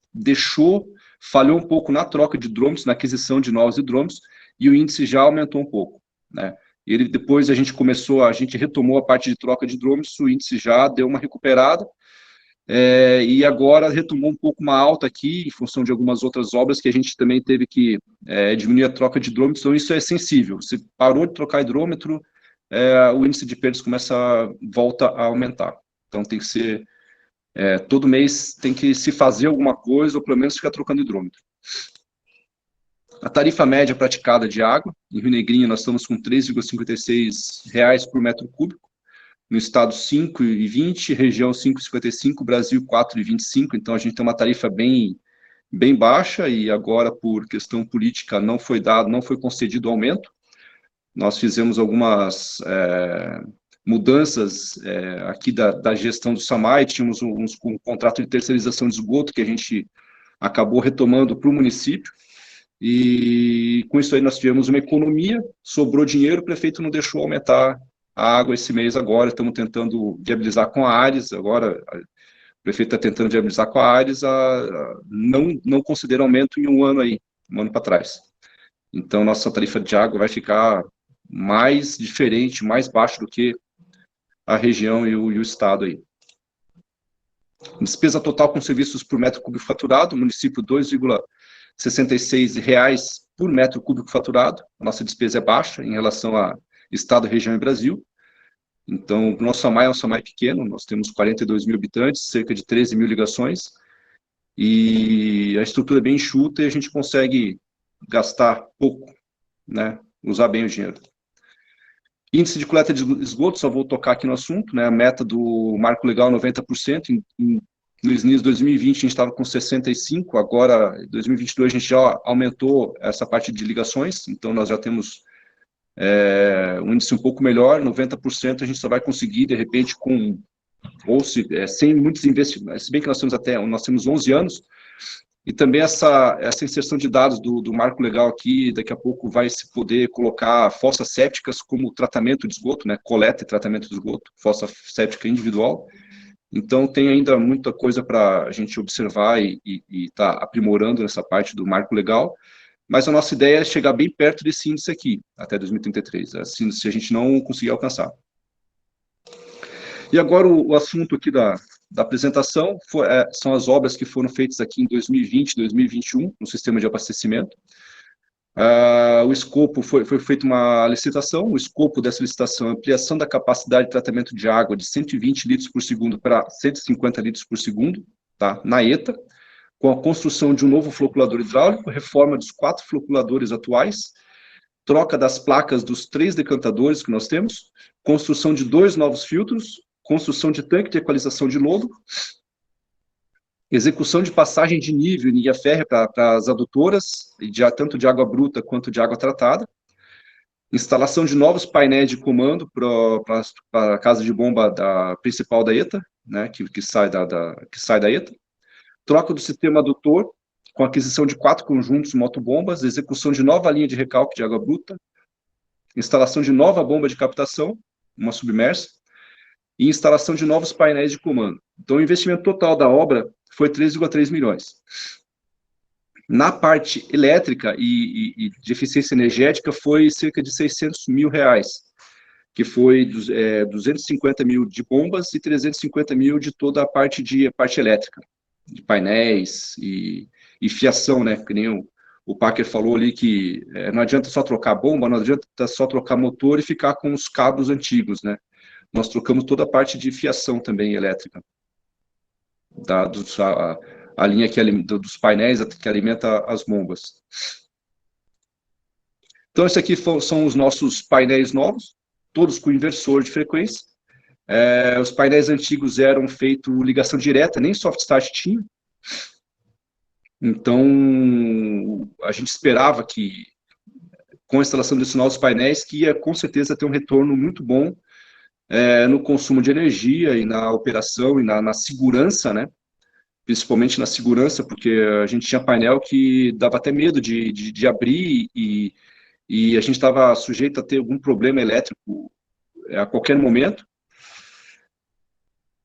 falhou um pouco na troca de hidrômetros, na aquisição de novos hidrômetros, e o índice já aumentou um pouco, né? Depois a gente retomou a parte de troca de hidrômetros, o índice já deu uma recuperada, e agora retomou um pouco uma alta aqui, em função de algumas outras obras que a gente também teve que diminuir a troca de hidrômetros, então isso é sensível. Você parou de trocar hidrômetro, o índice de perdas volta a aumentar. Então tem que ser, todo mês tem que se fazer alguma coisa, ou pelo menos ficar trocando hidrômetro. A tarifa média praticada de água, em Rio Negrinho nós estamos com R$ 3,56 por metro cúbico, no estado 5,20, região 5,55, Brasil 4,25, então a gente tem uma tarifa bem baixa, e agora por questão política não foi concedido aumento. Nós fizemos algumas mudanças aqui da gestão do SAMAI, tínhamos um contrato de terceirização de esgoto que a gente acabou retomando para o município, e com isso aí nós tivemos uma economia, sobrou dinheiro, o prefeito não deixou aumentar a água esse mês agora, estamos tentando viabilizar com a Ares, agora o prefeito está tentando viabilizar com a Ares, não considera aumento em um ano para trás. Então, nossa tarifa de água vai ficar mais diferente, mais baixo do que a região e o estado aí. Despesa total com serviços por metro cúbico faturado, município R$ 2,66 por metro cúbico faturado, a nossa despesa é baixa em relação a estado, região e Brasil. Então, o nosso SAMAI é um SAMAI pequeno, nós temos 42 mil habitantes, cerca de 13 mil ligações, e a estrutura é bem enxuta e a gente consegue gastar pouco, né, usar bem o dinheiro. Índice de coleta de esgoto, só vou tocar aqui no assunto, né, a meta do marco legal 90%, no SNIS 2020 a gente estava com 65%, agora em 2022 a gente já aumentou essa parte de ligações, então nós já temos um índice um pouco melhor, 90% a gente só vai conseguir, de repente, sem muitos investimentos, se bem que nós temos 11 anos, e também essa inserção de dados do marco legal aqui, daqui a pouco vai se poder colocar fossas sépticas como tratamento de esgoto, né, coleta e tratamento de esgoto, fossa séptica individual, então tem ainda muita coisa para a gente observar e tá aprimorando nessa parte do marco legal, mas a nossa ideia é chegar bem perto desse índice aqui, até 2033, assim, se a gente não conseguir alcançar. E agora o assunto aqui da apresentação são as obras que foram feitas aqui em 2020, 2021, no sistema de abastecimento. O escopo, foi feita uma licitação, o escopo dessa licitação é ampliação da capacidade de tratamento de água de 120 litros por segundo para 150 litros por segundo, tá? Na ETA, com a construção de um novo floculador hidráulico, reforma dos 4 floculadores atuais, troca das placas dos 3 decantadores que nós temos, construção de 2 novos filtros, construção de tanque de equalização de lodo, execução de passagem de nível em linha férrea para as adutoras, tanto de água bruta quanto de água tratada, instalação de novos painéis de comando para a casa de bomba principal da ETA, né, que sai da ETA, troca do sistema adutor, com aquisição de 4 conjuntos motobombas, execução de nova linha de recalque de água bruta, instalação de nova bomba de captação, uma submersa, e instalação de novos painéis de comando. Então, o investimento total da obra foi 3,3 milhões. Na parte elétrica e de eficiência energética, foi cerca de 600 mil reais, que foi 250 mil de bombas e 350 mil de toda a parte elétrica, de painéis e fiação, né, que nem o Packer falou ali, que não adianta só trocar bomba, não adianta só trocar motor e ficar com os cabos antigos, né, nós trocamos toda a parte de fiação também elétrica, a linha dos painéis que alimenta as bombas. Então, esse aqui são os nossos painéis novos, todos com inversor de frequência. Os painéis antigos eram feitos ligação direta, nem soft start tinha. Então, a gente esperava que com a instalação desse novos painéis, que ia com certeza ter um retorno muito bom no consumo de energia e na operação e na segurança, né? Principalmente na segurança, porque a gente tinha painel que dava até medo de abrir e a gente estava sujeito a ter algum problema elétrico a qualquer momento.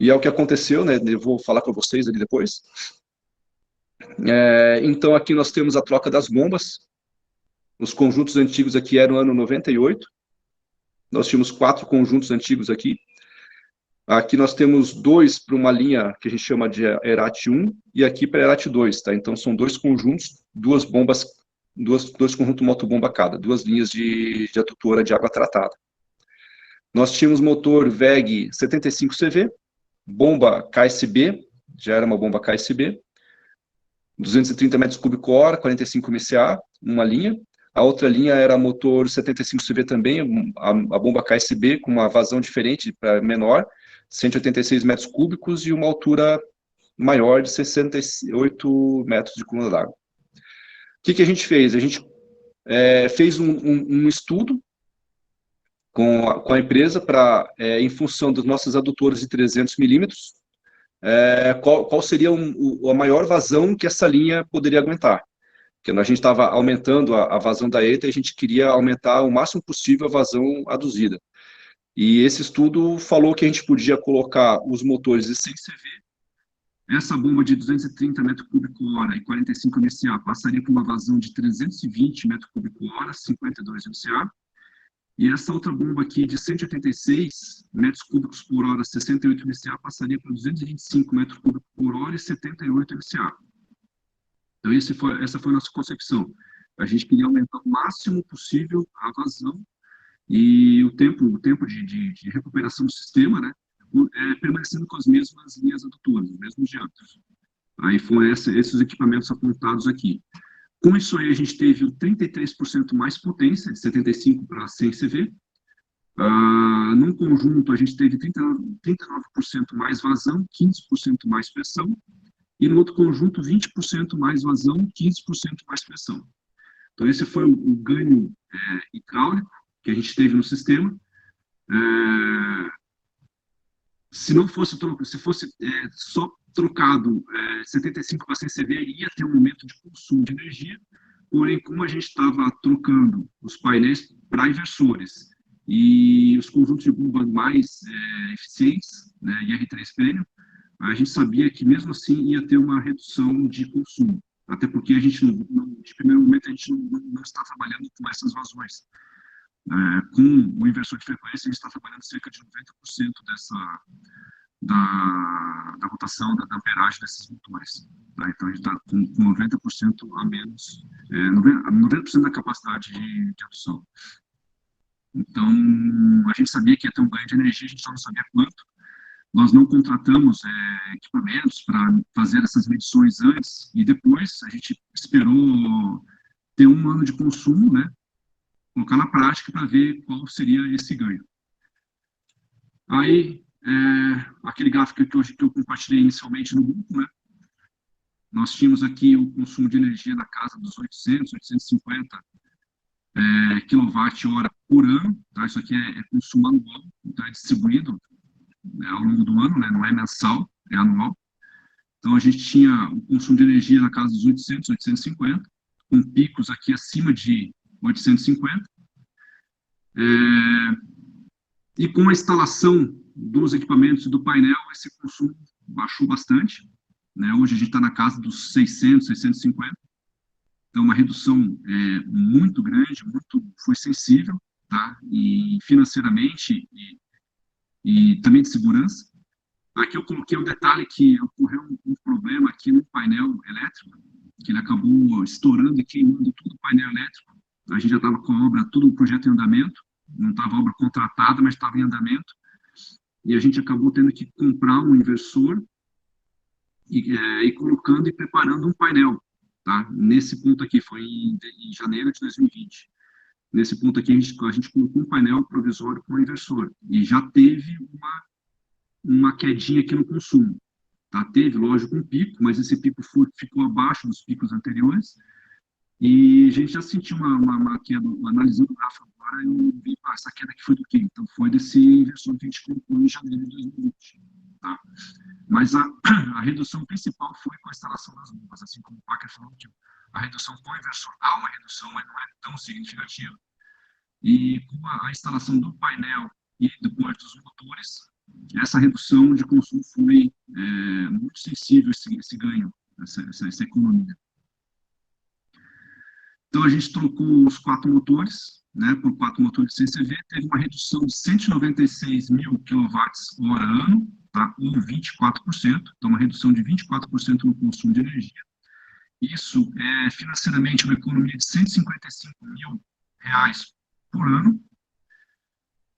E é o que aconteceu, né? Eu vou falar com vocês ali depois. Então, aqui nós temos a troca das bombas. Os conjuntos antigos aqui eram ano 98. Nós tínhamos 4 conjuntos antigos aqui. Aqui nós temos 2 para uma linha que a gente chama de ERAT 1 e aqui para ERAT 2, tá? Então, são 2 conjuntos, 2 bombas, 2 conjuntos motobomba cada, 2 linhas de adutora de água tratada. Nós tínhamos motor VEG 75CV, bomba KSB, já era uma bomba KSB, 230 metros cúbicos hora, 45 MCA, uma linha. A outra linha era motor 75CV também, a bomba KSB com uma vazão diferente, para menor, 186 metros cúbicos e uma altura maior de 68 metros de coluna d'água. O que a gente fez? A gente fez um estudo com a empresa para, em função dos nossos adutores de 300 milímetros, qual seria a maior vazão que essa linha poderia aguentar. Porque a gente estava aumentando a vazão da ETA e a gente queria aumentar o máximo possível a vazão aduzida. E esse estudo falou que a gente podia colocar os motores de 100 CV, essa bomba de 230 metros cúbicos hora e 45 MCA passaria por uma vazão de 320 metros cúbicos hora, 52 MCA, e essa outra bomba aqui de 186 metros cúbicos por hora, 68 MCA, passaria por 225 metros cúbicos por hora e 78 MCA. Então, essa foi a nossa concepção. A gente queria aumentar o máximo possível a vazão e o tempo de recuperação do sistema, né, permanecendo com as mesmas linhas adutoras, os mesmos diâmetros. Aí foram esses equipamentos apontados aqui. Com isso aí, a gente teve 33% mais potência, de 75 para 100 CV. Num conjunto, a gente teve 39% mais vazão, 15% mais pressão. E no outro conjunto, 20% mais vazão, 15% mais pressão. Então, esse foi o ganho hidráulico que a gente teve no sistema. Se fosse só trocado 75 para 100 CV, ia ter um aumento de consumo de energia, porém, como a gente estava trocando os painéis para inversores e os conjuntos de bomba mais eficientes, né, IR3 Premium, a gente sabia que mesmo assim ia ter uma redução de consumo, até porque a gente, de primeiro momento, a gente não está trabalhando com essas vazões. Com o inversor de frequência, a gente está trabalhando cerca de 90% da rotação, da amperagem desses motores. Tá? Então, a gente está com 90% a menos, 90% da capacidade de adução. Então, a gente sabia que ia ter um ganho de energia, a gente só não sabia quanto. Nós não contratamos equipamentos para fazer essas medições antes e depois a gente esperou ter um ano de consumo, né, colocar na prática para ver qual seria esse ganho. Aí, aquele gráfico que eu compartilhei inicialmente no grupo, né, nós tínhamos aqui o consumo de energia na casa dos 800, 850 kWh por ano, tá? Isso aqui é consumo anual, então é distribuído ao longo do ano, né? Não é mensal, é anual. Então, a gente tinha o consumo de energia na casa dos 800, 850, com picos aqui acima de 850. E com a instalação dos equipamentos e do painel, esse consumo baixou bastante, né? Hoje a gente está na casa dos 600, 650. Então, uma redução muito grande, foi sensível, tá? E financeiramente e também de segurança. Aqui eu coloquei um detalhe que ocorreu um problema aqui no painel elétrico, que ele acabou estourando e queimando todo o painel elétrico. A gente já estava com a obra, todo o projeto em andamento, não estava a obra contratada, mas estava em andamento, e a gente acabou tendo que comprar um inversor e colocando e preparando um painel, tá? Nesse ponto aqui, foi em janeiro de 2020. Nesse ponto aqui, a gente colocou um painel provisório com o inversor. E já teve uma quedinha aqui no consumo. Tá? Teve, lógico, um pico, mas esse pico ficou abaixo dos picos anteriores. E a gente já sentiu uma queda, analisando o gráfico agora, eu vi, essa queda aqui foi do quê? Então, foi desse inversor que a gente colocou em janeiro de 2020, tá? Mas a redução principal foi com a instalação das bombas, assim como o Packer falou que a redução com o inversor há uma redução, mas não é tão significativa. E com a instalação do painel e depois dos motores, essa redução de consumo foi muito sensível, esse ganho, essa economia. Então, a gente trocou os 4 motores, né, por 4 motores de CCV, teve uma redução de 196 mil kWh/ano, tá, ou 24%, então uma redução de 24% no consumo de energia. Isso é financeiramente uma economia de 155 mil reais por ano.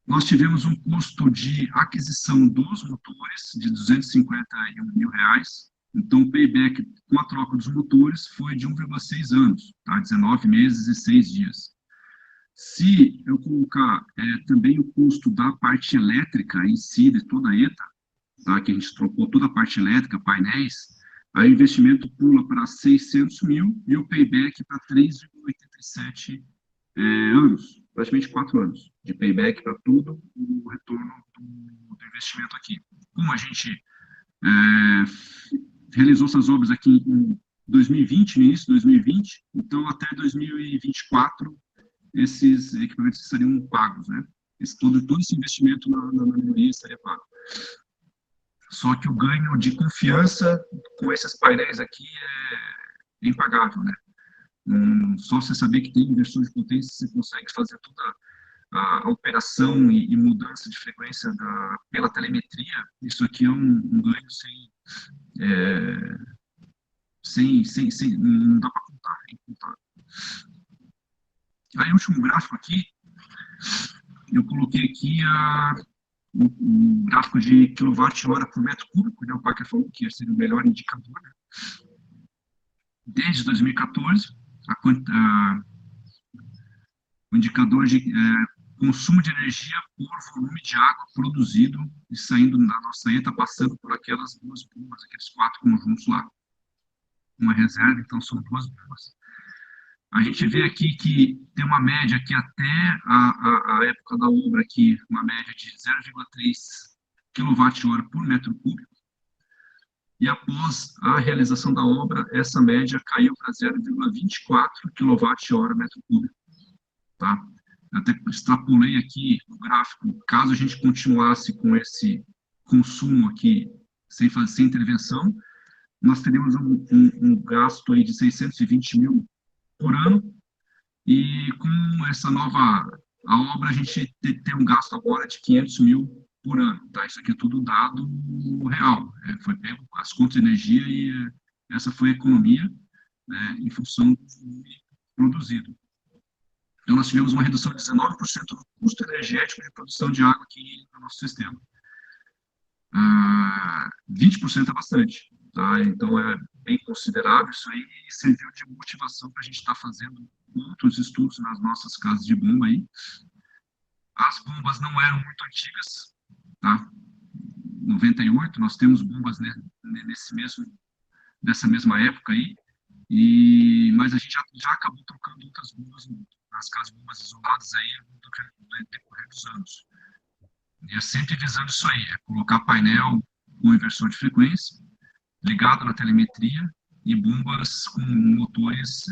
Nós tivemos um custo de aquisição dos motores de 251 mil reais. Então, o payback com a troca dos motores foi de 1,6 anos, tá? 19 meses e 6 dias. Se eu colocar também o custo da parte elétrica em si, de toda a ETA, tá? Que a gente trocou toda a parte elétrica, painéis, aí o investimento pula para 600 mil e o payback para 3,87 anos, praticamente 4 anos de payback para tudo o retorno do investimento aqui. Como a gente realizou essas obras aqui em 2020, no início de 2020, então até 2024 esses equipamentos seriam pagos, né? Todo esse investimento na melhoria estaria pago. Só que o ganho de confiança com esses painéis aqui é impagável, né? Só você saber que tem inversor de potência, você consegue fazer toda a operação e mudança de frequência pela telemetria. Isso aqui é um ganho não dá para contar, é incontável. Aí, o último gráfico aqui, eu coloquei aqui o gráfico de quilowatt-hora por metro cúbico, né? O Packer falou que seria o melhor indicador, né? Desde 2014, o indicador de consumo de energia por volume de água produzido e saindo da nossa ETA, passando por aquelas 2 bombas, aqueles 4 conjuntos lá. Uma reserva, então são 2 bombas. A gente vê aqui que tem uma média que até a época da obra aqui, uma média de 0,3 kWh por metro cúbico, e após a realização da obra, essa média caiu para 0,24 kWh metro cúbico, tá? Eu até extrapolei aqui o gráfico, caso a gente continuasse com esse consumo aqui, sem intervenção, nós teríamos um gasto aí de 620 mil por ano, e com essa nova obra, a gente tem um gasto agora de 500 mil por ano, tá? Isso aqui é tudo dado real, foi pego as contas de energia e essa foi a economia, né, em função do volume produzido. Então, nós tivemos uma redução de 19% no custo energético de produção de água aqui no nosso sistema. 20% é bastante, tá? Então, é bem considerável isso aí e serviu de motivação para a gente estar fazendo outros estudos nas nossas casas de bomba aí. As bombas não eram muito antigas, tá? 98, nós temos bombas nessa mesma época aí, mas a gente já acabou trocando outras bombas nas casas bombas isoladas aí no decorrer dos anos. E é sempre visando isso aí, colocar painel com inversor de frequência, ligado na telemetria, e bombas com motores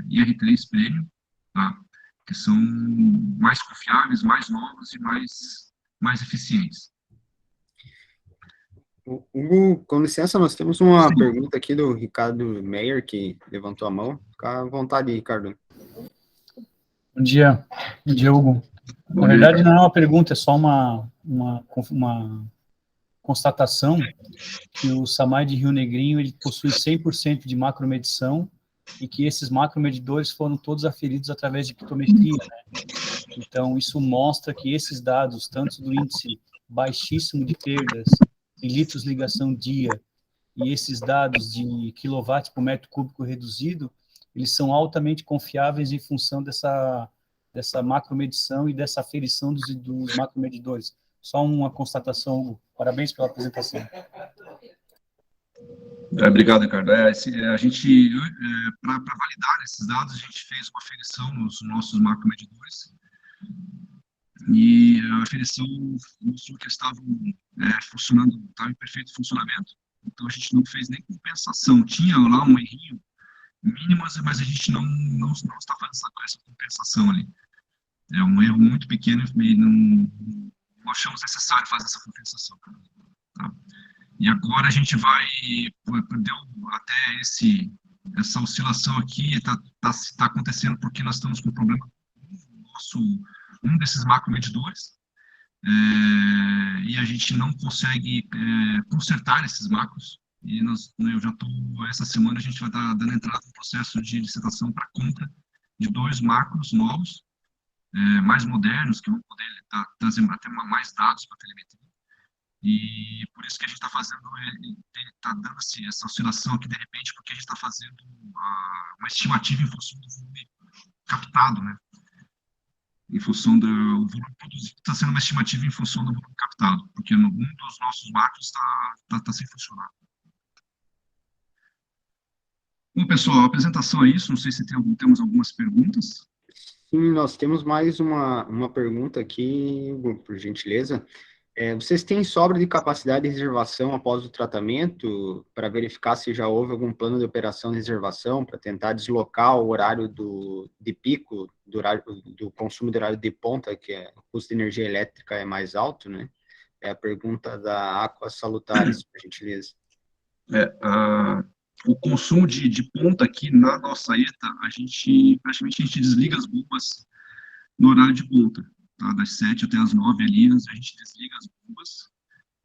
IR3 Premium, tá? Que são mais confiáveis, mais novos e mais eficientes. Hugo, com licença, nós temos uma pergunta aqui do Ricardo Meyer, que levantou a mão. Fica à vontade, Ricardo. Bom dia, Hugo. Na verdade, não é uma pergunta, é só uma constatação que o SAMAI de Rio Negrinho ele possui 100% de macromedição e que esses macromedidores foram todos aferidos através de pictometria, né? Então, isso mostra que esses dados, tanto do índice baixíssimo de perdas em litros ligação dia e esses dados de quilowatt por metro cúbico reduzido, eles são altamente confiáveis em função dessa macromedição e dessa aferição dos macromedidores. Só uma constatação, Hugo. Parabéns pela apresentação. Obrigado, Ricardo. A gente, para validar esses dados, a gente fez uma aferição nos nossos macromedidores, e a aferição mostrou que eles estavam funcionando, estavam em perfeito funcionamento, então a gente não fez nem compensação. Tinha lá um errinho mínimo, mas a gente não está fazendo essa compensação ali. É um erro muito pequeno e não achamos necessário fazer essa compensação. Tá? E agora a gente vai, deu até essa oscilação aqui, está acontecendo porque nós estamos com um problema no um desses macromedidores, e a gente não consegue consertar esses macros, e eu já estou, essa semana a gente vai estar dando entrada no processo de licitação para compra de 2 macros novos, mais modernos, que vão poder trazer até mais dados para a telemetria. E por isso que a gente está fazendo, está dando essa oscilação aqui de repente, porque a gente está fazendo uma estimativa em função do volume captado, né? Em função do volume produzido, está sendo uma estimativa em função do volume captado, porque um dos nossos macros está sem funcionar. Bom, pessoal, a apresentação é isso, não sei se temos algumas perguntas. Sim, nós temos mais uma pergunta aqui, por gentileza. Vocês têm sobra de capacidade de reservação após o tratamento para verificar se já houve algum plano de operação de reservação para tentar deslocar o horário de pico, do consumo do horário de ponta, que o custo de energia elétrica é mais alto, né? É a pergunta da Aqua Salutares, por gentileza. O consumo de ponta aqui na nossa ETA, praticamente a gente desliga as bombas no horário de ponta. Tá, das 7 até as 9 ali, a gente desliga as bombas,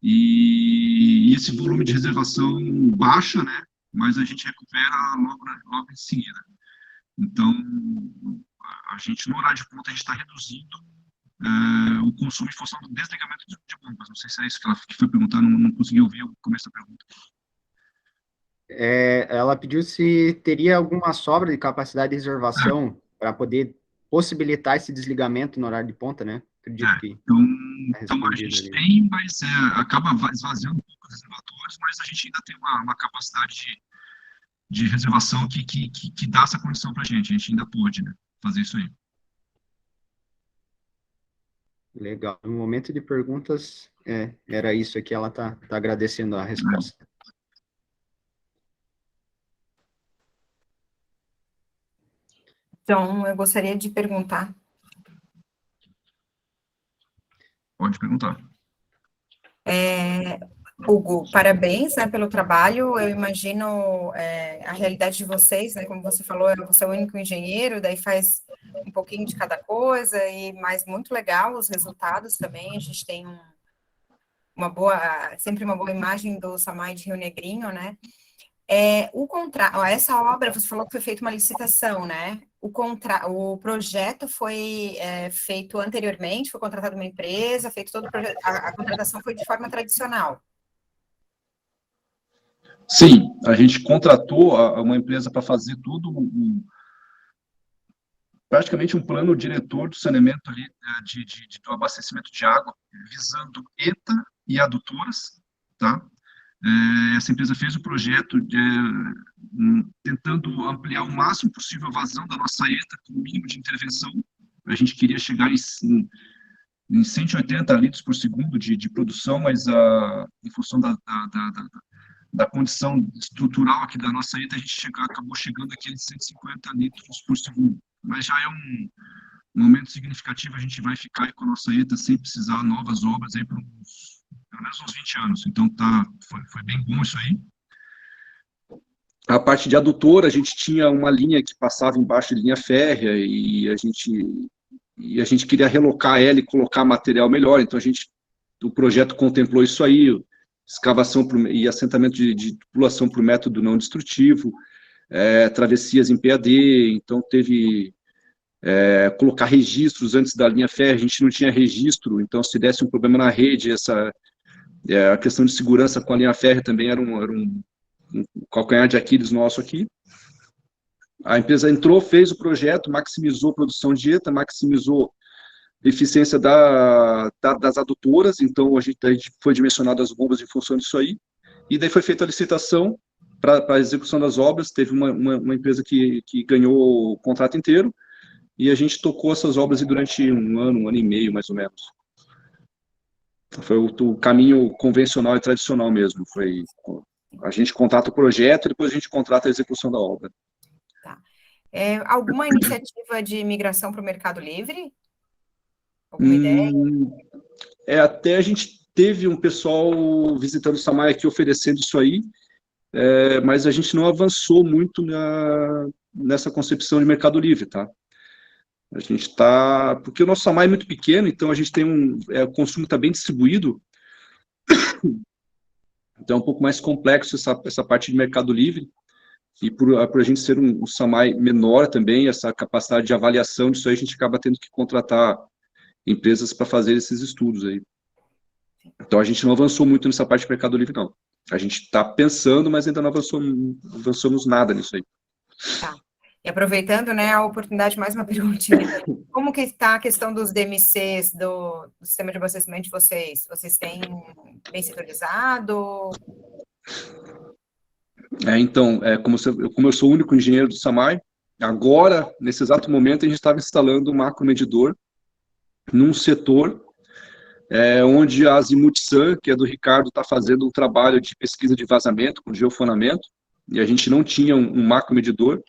e esse volume de reservação baixa, né, mas a gente recupera logo em seguida. Então, a gente, no horário de ponta, a gente está reduzindo o consumo em função do desligamento de bombas. Não sei se é isso que foi perguntar, não consegui ouvir o começo da pergunta. Ela pediu se teria alguma sobra de capacidade de reservação para poder possibilitar esse desligamento no horário de ponta, né? Acredito que... Então a gente tem, mas acaba esvaziando um pouco os reservatórios, mas a gente ainda tem uma capacidade de reservação que dá essa condição para a gente ainda pode, né, fazer isso aí. Legal. No momento de perguntas, era isso aqui, ela está agradecendo a resposta. Então, eu gostaria de perguntar. Pode perguntar. Hugo, parabéns, né, pelo trabalho. Eu imagino a realidade de vocês, né, como você falou, você é o único engenheiro, daí faz um pouquinho de cada coisa, mas muito legal os resultados também. A gente tem sempre uma boa imagem do SAMAI de Rio Negrinho, né? Essa obra, você falou que foi feita uma licitação, né? O projeto foi feito anteriormente, foi contratado uma empresa, feito todo o projeto, a contratação foi de forma tradicional. Sim, a gente contratou uma empresa para fazer praticamente um plano diretor do saneamento ali, do abastecimento de água, visando ETA e adutoras, tá? Essa empresa fez o projeto tentando ampliar o máximo possível a vazão da nossa ETA com o mínimo de intervenção. A gente queria chegar em 180 litros por segundo de produção, mas em função da condição estrutural aqui da nossa ETA, a gente acabou chegando aqui em 150 litros por segundo. Mas já é um aumento significativo, a gente vai ficar aí com a nossa ETA sem precisar de novas obras aí por pelo menos uns 20 anos. Então, foi bem bom isso aí. A parte de adutora, a gente tinha uma linha que passava embaixo de linha férrea e a gente queria relocar ela e colocar material melhor. Então, o projeto contemplou isso aí, escavação e assentamento de tubulação por método não destrutivo, travessias em PAD, então teve colocar registros antes da linha férrea, a gente não tinha registro, então se desse um problema na rede, a questão de segurança com a linha férrea também era um calcanhar de Aquiles nosso aqui. A empresa entrou, fez o projeto, maximizou a produção de ETA, maximizou a eficiência das adutoras, então a gente foi dimensionado as bombas em função disso aí, e daí foi feita a licitação, para a execução das obras, teve uma empresa que ganhou o contrato inteiro, e a gente tocou essas obras durante um ano e meio, mais ou menos. Foi o caminho convencional e tradicional mesmo. Foi a gente contrata o projeto e depois a gente contrata a execução da obra. Tá. Alguma iniciativa de migração para o Mercado Livre? Alguma ideia? Até a gente teve um pessoal visitando o Samay aqui oferecendo isso aí, mas a gente não avançou muito nessa concepção de Mercado Livre, tá? A gente está... Porque o nosso Samay é muito pequeno, então a gente tem o consumo está bem distribuído, então é um pouco mais complexo essa parte de Mercado Livre, e por a gente ser um Samay menor também, essa capacidade de avaliação disso aí, a gente acaba tendo que contratar empresas para fazer esses estudos aí. Então a gente não avançou muito nessa parte de Mercado Livre, não. A gente está pensando, mas ainda não avançamos nada nisso aí. Tá. E aproveitando, né, a oportunidade, mais uma perguntinha. Como que está a questão dos DMCs do sistema de abastecimento de vocês? Vocês têm bem setorizado? Então, como eu sou o único engenheiro do Samay, agora, nesse exato momento, a gente estava instalando um macromedidor num setor onde a Azimut-San, que é do Ricardo, está fazendo um trabalho de pesquisa de vazamento, com geofonamento, e a gente não tinha um macromedidor.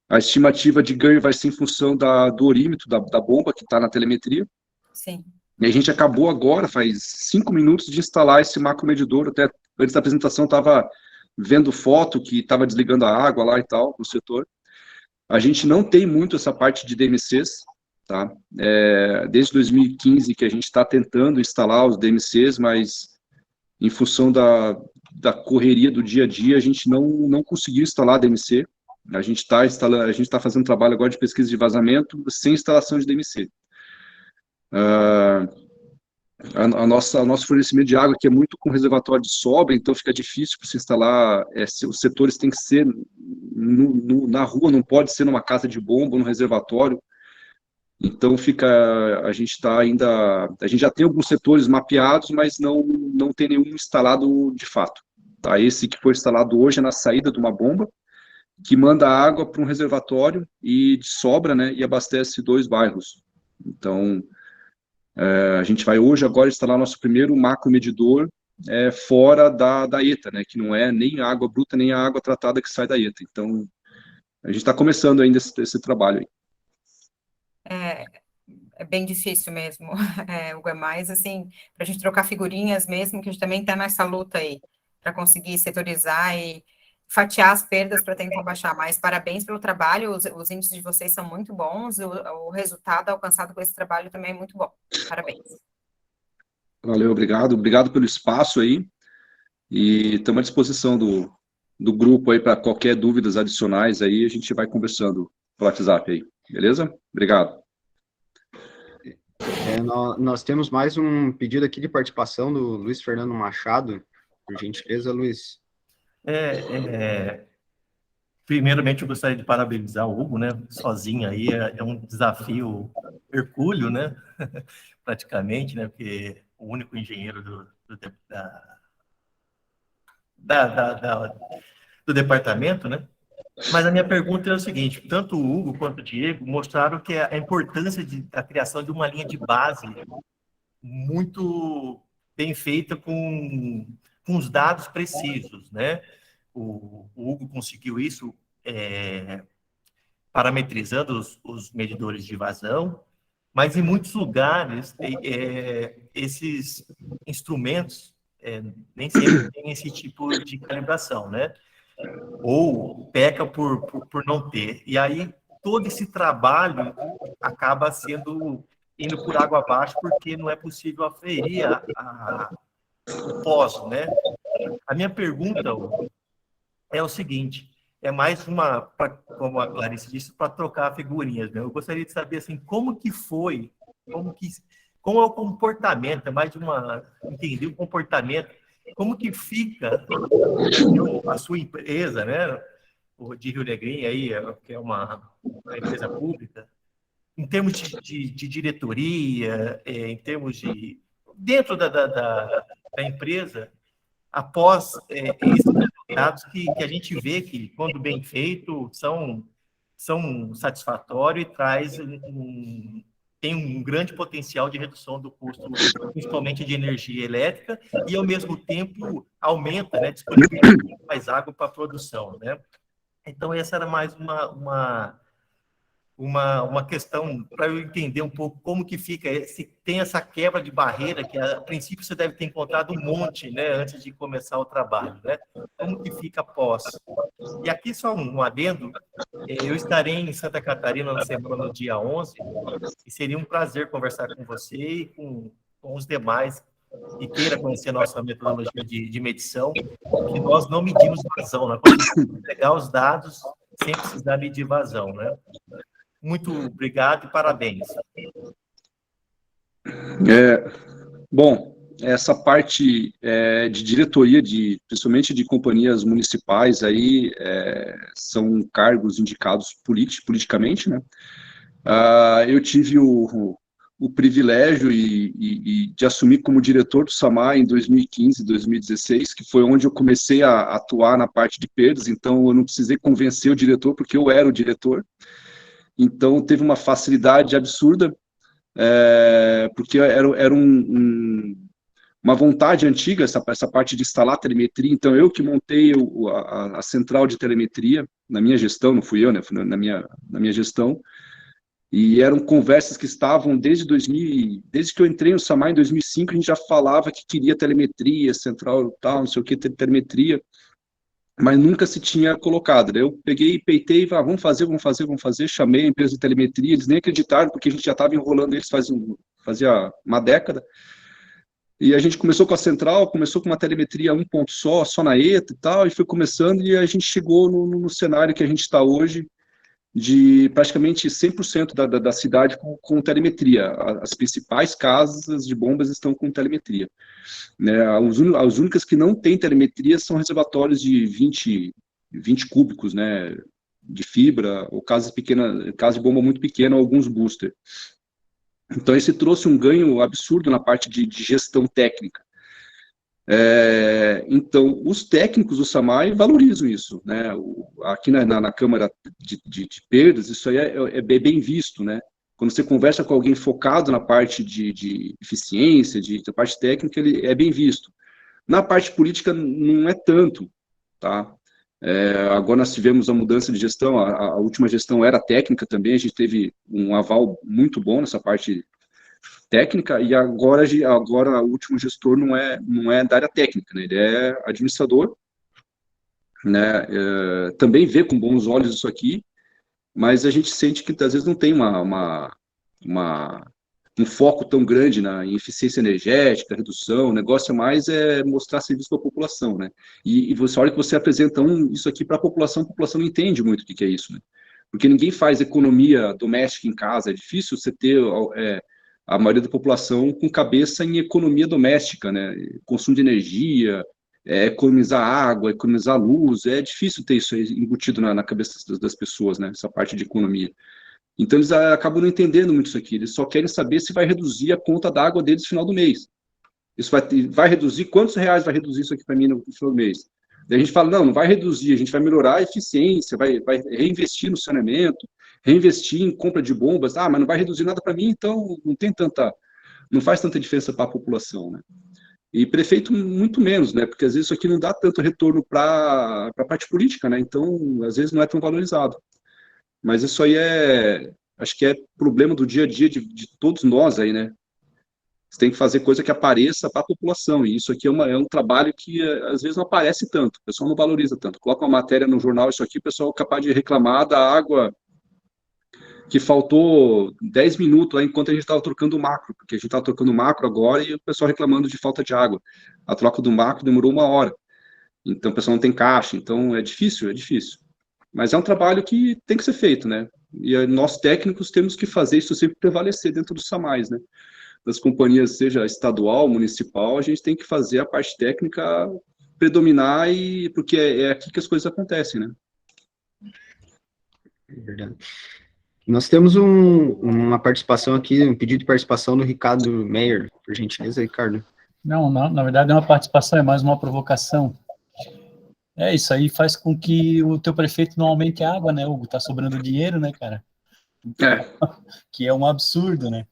A estimativa de ganho vai ser em função do orímetro da bomba, que está na telemetria. Sim. E a gente acabou agora, faz 5 minutos, de instalar esse macromedidor. Até antes da apresentação, estava vendo foto que estava desligando a água lá e tal, no setor. A gente não tem muito essa parte de DMCs, tá? Desde 2015 que a gente está tentando instalar os DMCs, mas em função da correria do dia a dia, a gente não conseguiu instalar DMC. A gente está fazendo trabalho agora de pesquisa de vazamento sem instalação de DMC. Nosso fornecimento de água aqui é muito com reservatório de sobra, então fica difícil para se instalar. Os setores têm que ser na rua, não pode ser numa casa de bomba, num reservatório. Então a gente já tem alguns setores mapeados, mas não tem nenhum instalado de fato. Tá? Esse que foi instalado hoje é na saída de uma bomba, que manda água para um reservatório e de sobra, né, e abastece 2 bairros. Então, a gente vai hoje agora instalar nosso primeiro macromedidor fora da ETA, né, que não é nem a água bruta, nem a água tratada que sai da ETA. Então, a gente está começando ainda esse trabalho aí. É bem difícil mesmo, Hugo, é mais assim, para a gente trocar figurinhas mesmo, que a gente também está nessa luta aí, para conseguir setorizar e fatiar as perdas para tentar baixar. Mas parabéns pelo trabalho, os índices de vocês são muito bons, o resultado alcançado com esse trabalho também é muito bom. Parabéns. Valeu, obrigado pelo espaço aí, e estamos à disposição do grupo aí para qualquer dúvidas adicionais aí, a gente vai conversando pelo WhatsApp aí, beleza? Obrigado. Nós temos mais um pedido aqui de participação do Luiz Fernando Machado, por gentileza, Luiz. Primeiramente, eu gostaria de parabenizar o Hugo, né? Sozinho aí é um desafio hercúleo, né? Praticamente, né? Porque o único engenheiro do departamento, né? Mas a minha pergunta é o seguinte: tanto o Hugo quanto o Diego mostraram que a importância da criação de uma linha de base muito bem feita com os dados precisos, né? O Hugo conseguiu isso parametrizando os medidores de vazão, mas em muitos lugares esses instrumentos nem sempre têm esse tipo de calibração, né? Ou peca por não ter. E aí todo esse trabalho acaba indo por água abaixo, porque não é possível aferir o pós, né? A minha pergunta é o seguinte: é mais como a Clarice disse, para trocar figurinhas, né? Eu gostaria de saber assim, como é o comportamento, é mais de entender o comportamento, como que fica a sua empresa, né? O de Rio Negrinho aí, que é uma empresa pública, em termos de diretoria, em termos de dentro da empresa, após esses resultados que a gente vê que, quando bem feito, são satisfatórios e tem um grande potencial de redução do custo, principalmente de energia elétrica, e, ao mesmo tempo, aumenta, né, disponibiliza mais água para a produção, né? Então, essa era mais uma questão para eu entender um pouco como que fica, se tem essa quebra de barreira, que a princípio você deve ter encontrado um monte, né, antes de começar o trabalho, né? Como que fica após? E aqui só um adendo, eu estarei em Santa Catarina na semana do dia 11, e seria um prazer conversar com você e com os demais que queira conhecer a nossa metodologia de medição, que nós não medimos vazão, nós conseguimos pegar os dados sem precisar medir vazão, né? Muito obrigado e parabéns. Bom, essa parte de diretoria, principalmente de companhias municipais, aí são cargos indicados politicamente, né? Eu tive o privilégio de assumir como diretor do SAMAI em 2015, 2016, que foi onde eu comecei a atuar na parte de perdas, então eu não precisei convencer o diretor, porque eu era o diretor. Então, teve uma facilidade absurda, porque era uma vontade antiga, essa parte de instalar telemetria. Então, eu que montei a central de telemetria, na minha gestão, não fui eu, né, foi na minha gestão, e eram conversas que estavam desde que eu entrei no SAMAI em 2005, a gente já falava que queria telemetria, central tal, não sei o que, telemetria, mas nunca se tinha colocado. Eu peguei, peitei, vamos fazer, chamei a empresa de telemetria, eles nem acreditaram, porque a gente já estava enrolando eles fazia uma década, e a gente começou com a central, começou com uma telemetria um ponto só na ETA e tal, e foi começando, e a gente chegou no cenário que a gente está hoje, de praticamente 100% da cidade com telemetria. As principais casas de bombas estão com telemetria, né? As únicas que não têm telemetria são reservatórios de 20 cúbicos, né, de fibra, ou casas pequenas, casa de bomba muito pequena, ou alguns booster. Então, esse trouxe um ganho absurdo na parte de gestão técnica. Então, os técnicos do SAMAI valorizam isso, né? Aqui na Câmara de Perdas, isso aí é bem visto, né? Quando você conversa com alguém focado na parte de eficiência, da parte técnica, ele é bem visto. Na parte política, não é tanto, tá? Agora nós tivemos a mudança de gestão, a última gestão era técnica também, a gente teve um aval muito bom nessa parte técnica, e agora o último gestor não é da área técnica, né? Ele é administrador, né? Também vê com bons olhos isso aqui, mas a gente sente que às vezes não tem um foco tão grande em eficiência energética, redução. O negócio mais é mostrar serviço para a população, né? E você olha que você apresenta isso aqui para a população não entende muito o que é isso, né? Porque ninguém faz economia doméstica em casa, é difícil você ter a maioria da população com cabeça em economia doméstica, né? Consumo de energia, economizar água, economizar luz, é difícil ter isso aí embutido na cabeça das pessoas, né? Essa parte de economia. Então, eles acabam não entendendo muito isso aqui, eles só querem saber se vai reduzir a conta d'água deles no final do mês. Isso vai reduzir, quantos reais vai reduzir isso aqui para mim no final do mês? Daí a gente fala, não vai reduzir, a gente vai melhorar a eficiência, vai reinvestir no saneamento, reinvestir em compra de bombas, mas não vai reduzir nada para mim, então não faz tanta diferença para a população, né? E prefeito muito menos, né? Porque às vezes isso aqui não dá tanto retorno para a parte política, né? Então, às vezes não é tão valorizado. Mas isso aí acho que é problema do dia a dia de todos nós aí, né? Você tem que fazer coisa que apareça para a população, e isso aqui é um trabalho que às vezes não aparece tanto, o pessoal não valoriza tanto. Coloca uma matéria no jornal, isso aqui, o pessoal é capaz de reclamar da água que faltou 10 minutos lá enquanto a gente estava trocando o macro, porque a gente estava trocando o macro agora e o pessoal reclamando de falta de água. A troca do macro demorou 1 hora, então o pessoal não tem caixa, então é difícil. Mas é um trabalho que tem que ser feito, né? E nós técnicos temos que fazer isso sempre prevalecer dentro do SAMAI, né? Das companhias, seja estadual, municipal, a gente tem que fazer a parte técnica predominar, porque é aqui que as coisas acontecem, né? Verdade. Nós temos uma participação aqui, um pedido de participação do Ricardo Meyer, por gentileza, Ricardo. Não, na verdade, é uma participação, é mais uma provocação. Isso aí faz com que o teu prefeito não aumente a água, né, Hugo? Tá sobrando dinheiro, né, cara? Que é um absurdo, né?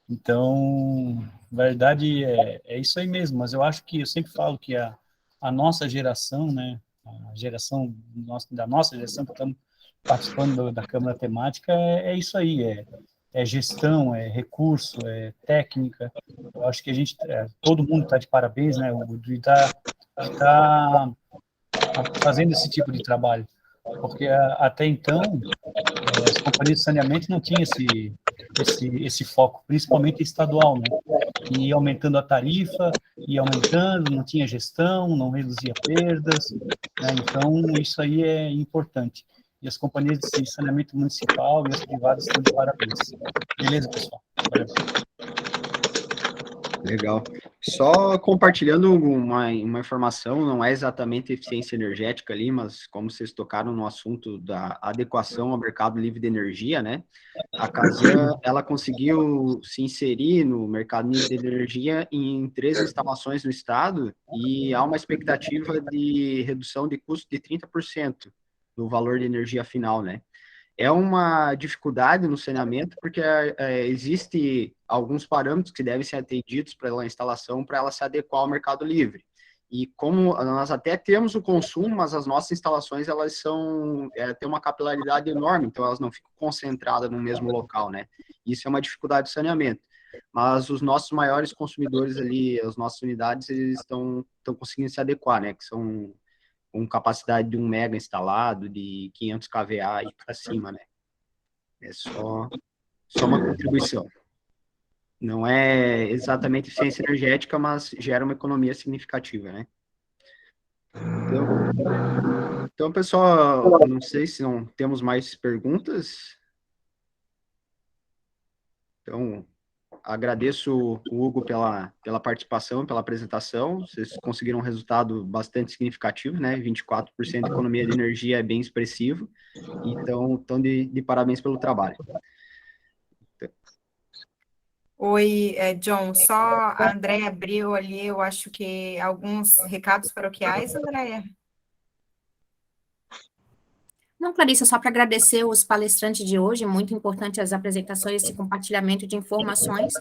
Então, na verdade, é isso aí mesmo. Mas eu acho que, eu sempre falo que a nossa geração, né, a geração da nossa geração que estamos participando da Câmara Temática, é isso aí, é gestão, é recurso, é técnica. Eu acho que a gente, todo mundo está de parabéns, né, Hugo, de tá fazendo esse tipo de trabalho, porque até então as companhias de saneamento não tinham esse foco, principalmente estadual, né? E ia aumentando a tarifa, ia aumentando, não tinha gestão, não reduzia perdas, né? Então, isso aí é importante. E as companhias de saneamento municipal e as privadas estão de parabéns. Beleza, pessoal? Parabéns. Legal. Só compartilhando uma informação, não é exatamente eficiência energética ali, mas como vocês tocaram no assunto da adequação ao mercado livre de energia, né? A Casan, ela conseguiu se inserir no mercado livre de energia em 3 instalações no estado e há uma expectativa de redução de custo de 30% do valor de energia final, né? É uma dificuldade no saneamento, porque existe alguns parâmetros que devem ser atendidos para a instalação, para ela se adequar ao mercado livre. E como nós até temos o consumo, mas as nossas instalações, elas têm uma capilaridade enorme, então elas não ficam concentradas no mesmo local, né? Isso é uma dificuldade de saneamento. Mas os nossos maiores consumidores ali, as nossas unidades, eles estão conseguindo se adequar, né? Que são com capacidade de 1 mega instalado, de 500 kVA e para cima, né? É só uma contribuição. Não é exatamente eficiência energética, mas gera uma economia significativa, né? Então, pessoal, não sei se não temos mais perguntas. Então, agradeço o Hugo pela participação, pela apresentação. Vocês conseguiram um resultado bastante significativo, né? 24% de economia de energia é bem expressivo. Então de parabéns pelo trabalho. Oi, John, só a Andréia abriu ali, eu acho que alguns recados paroquiais, Andréia. Não, Clarissa, só para agradecer os palestrantes de hoje, muito importante as apresentações, esse compartilhamento de informações.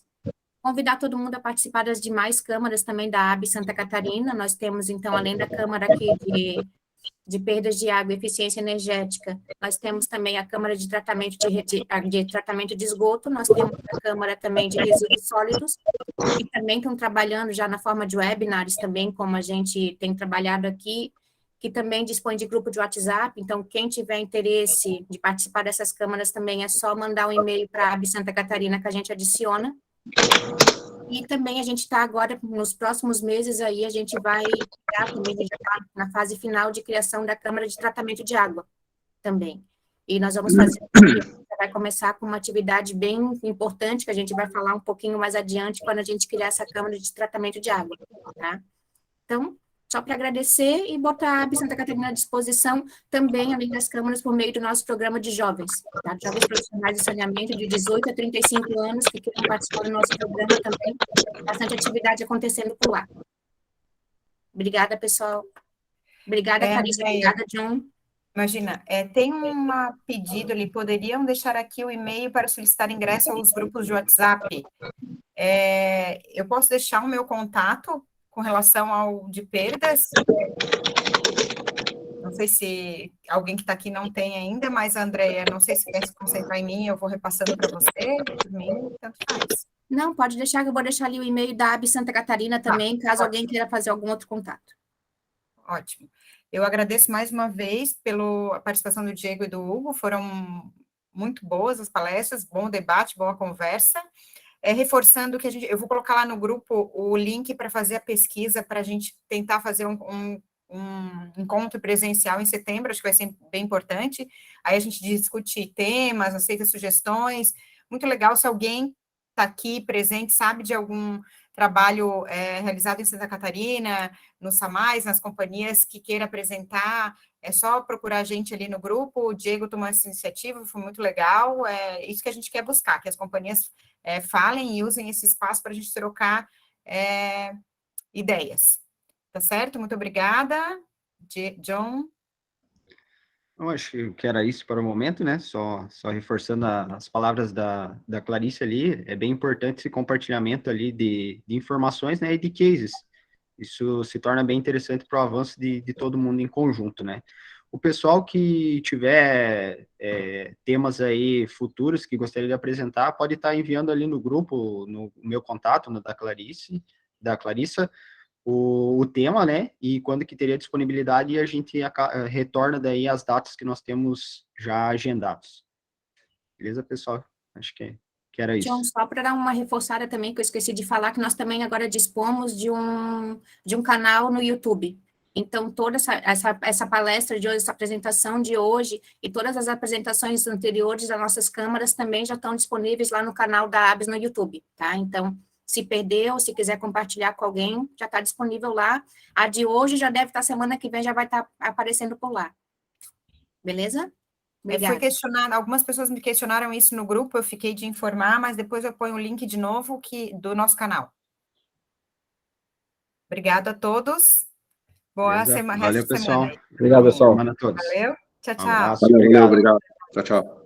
Convidar todo mundo a participar das demais câmaras também da AB Santa Catarina. Nós temos, então, além da Câmara aqui de perdas de água e eficiência energética, nós temos também a Câmara de Tratamento de Tratamento de Esgoto, nós temos a Câmara também de Resíduos Sólidos, que também estão trabalhando já na forma de webinars também, como a gente tem trabalhado aqui, que também dispõe de grupo de WhatsApp, então quem tiver interesse de participar dessas câmaras também é só mandar um e-mail para a AB Santa Catarina que a gente adiciona. E também a gente está agora, nos próximos meses aí, a gente vai criar também, já está na fase final de criação da Câmara de Tratamento de Água também. E nós vamos fazer, vai começar com uma atividade bem importante, que a gente vai falar um pouquinho mais adiante, quando a gente criar essa Câmara de Tratamento de Água, tá? Então, só para agradecer e botar a AB Santa Catarina à disposição também, além das câmaras, por meio do nosso programa de jovens, tá? Jovens profissionais de saneamento de 18 a 35 anos que queiram participar do nosso programa também, bastante atividade acontecendo por lá. Obrigada, pessoal. Obrigada, Clarissa. Obrigada, John. Imagina, tem um pedido ali, poderiam deixar aqui o e-mail para solicitar ingresso aos grupos de WhatsApp. Eu posso deixar o meu contato com relação ao de perdas? Não sei se alguém que está aqui não tem ainda, mas, Andréia, não sei se quer se concentrar em mim, eu vou repassando para você, por mim, tanto faz. Não, pode deixar, que eu vou deixar ali o e-mail da AB Santa Catarina também, caso alguém queira fazer algum outro contato. Ótimo. Eu agradeço mais uma vez pela participação do Diego e do Hugo, foram muito boas as palestras, bom debate, boa conversa. Reforçando que eu vou colocar lá no grupo o link para fazer a pesquisa, para a gente tentar fazer um encontro presencial em setembro, acho que vai ser bem importante. Aí a gente discute temas, aceita sugestões. Muito legal se alguém está aqui presente, sabe de algum trabalho realizado em Santa Catarina, no SAMAIS, nas companhias que queira apresentar, é só procurar a gente ali no grupo. O Diego tomou essa iniciativa, foi muito legal. É isso que a gente quer buscar, que as companhias falem e usem esse espaço para a gente trocar ideias. Tá certo? Muito obrigada, John. Eu acho que era isso para o momento, né? Só reforçando as palavras da Clarice ali, é bem importante esse compartilhamento ali de informações, né, e de cases. Isso se torna bem interessante para o avanço de todo mundo em conjunto, né? O pessoal que tiver temas aí futuros que gostaria de apresentar, pode estar enviando ali no grupo, no meu contato, no da Clarissa, o tema, né, e quando que teria disponibilidade, e a gente retorna daí as datas que nós temos já agendados. Beleza, pessoal? Acho que era isso. John, só para dar uma reforçada também, que eu esqueci de falar, que nós também agora dispomos de um canal no YouTube. Então, toda essa palestra de hoje, essa apresentação de hoje, e todas as apresentações anteriores das nossas câmaras também já estão disponíveis lá no canal da ABS no YouTube, tá? Então, se perdeu, se quiser compartilhar com alguém, já está disponível lá. A de hoje já deve estar, semana que vem já vai estar aparecendo por lá. Beleza? Obrigada. Foi questionado, algumas pessoas me questionaram isso no grupo, eu fiquei de informar, mas depois eu ponho o link de novo do nosso canal. Obrigada a todos. Boa semana. Valeu, pessoal. Obrigado, pessoal. Semana a todos. Valeu. Tchau, tchau. Um abraço. Valeu, obrigado. Tchau, tchau.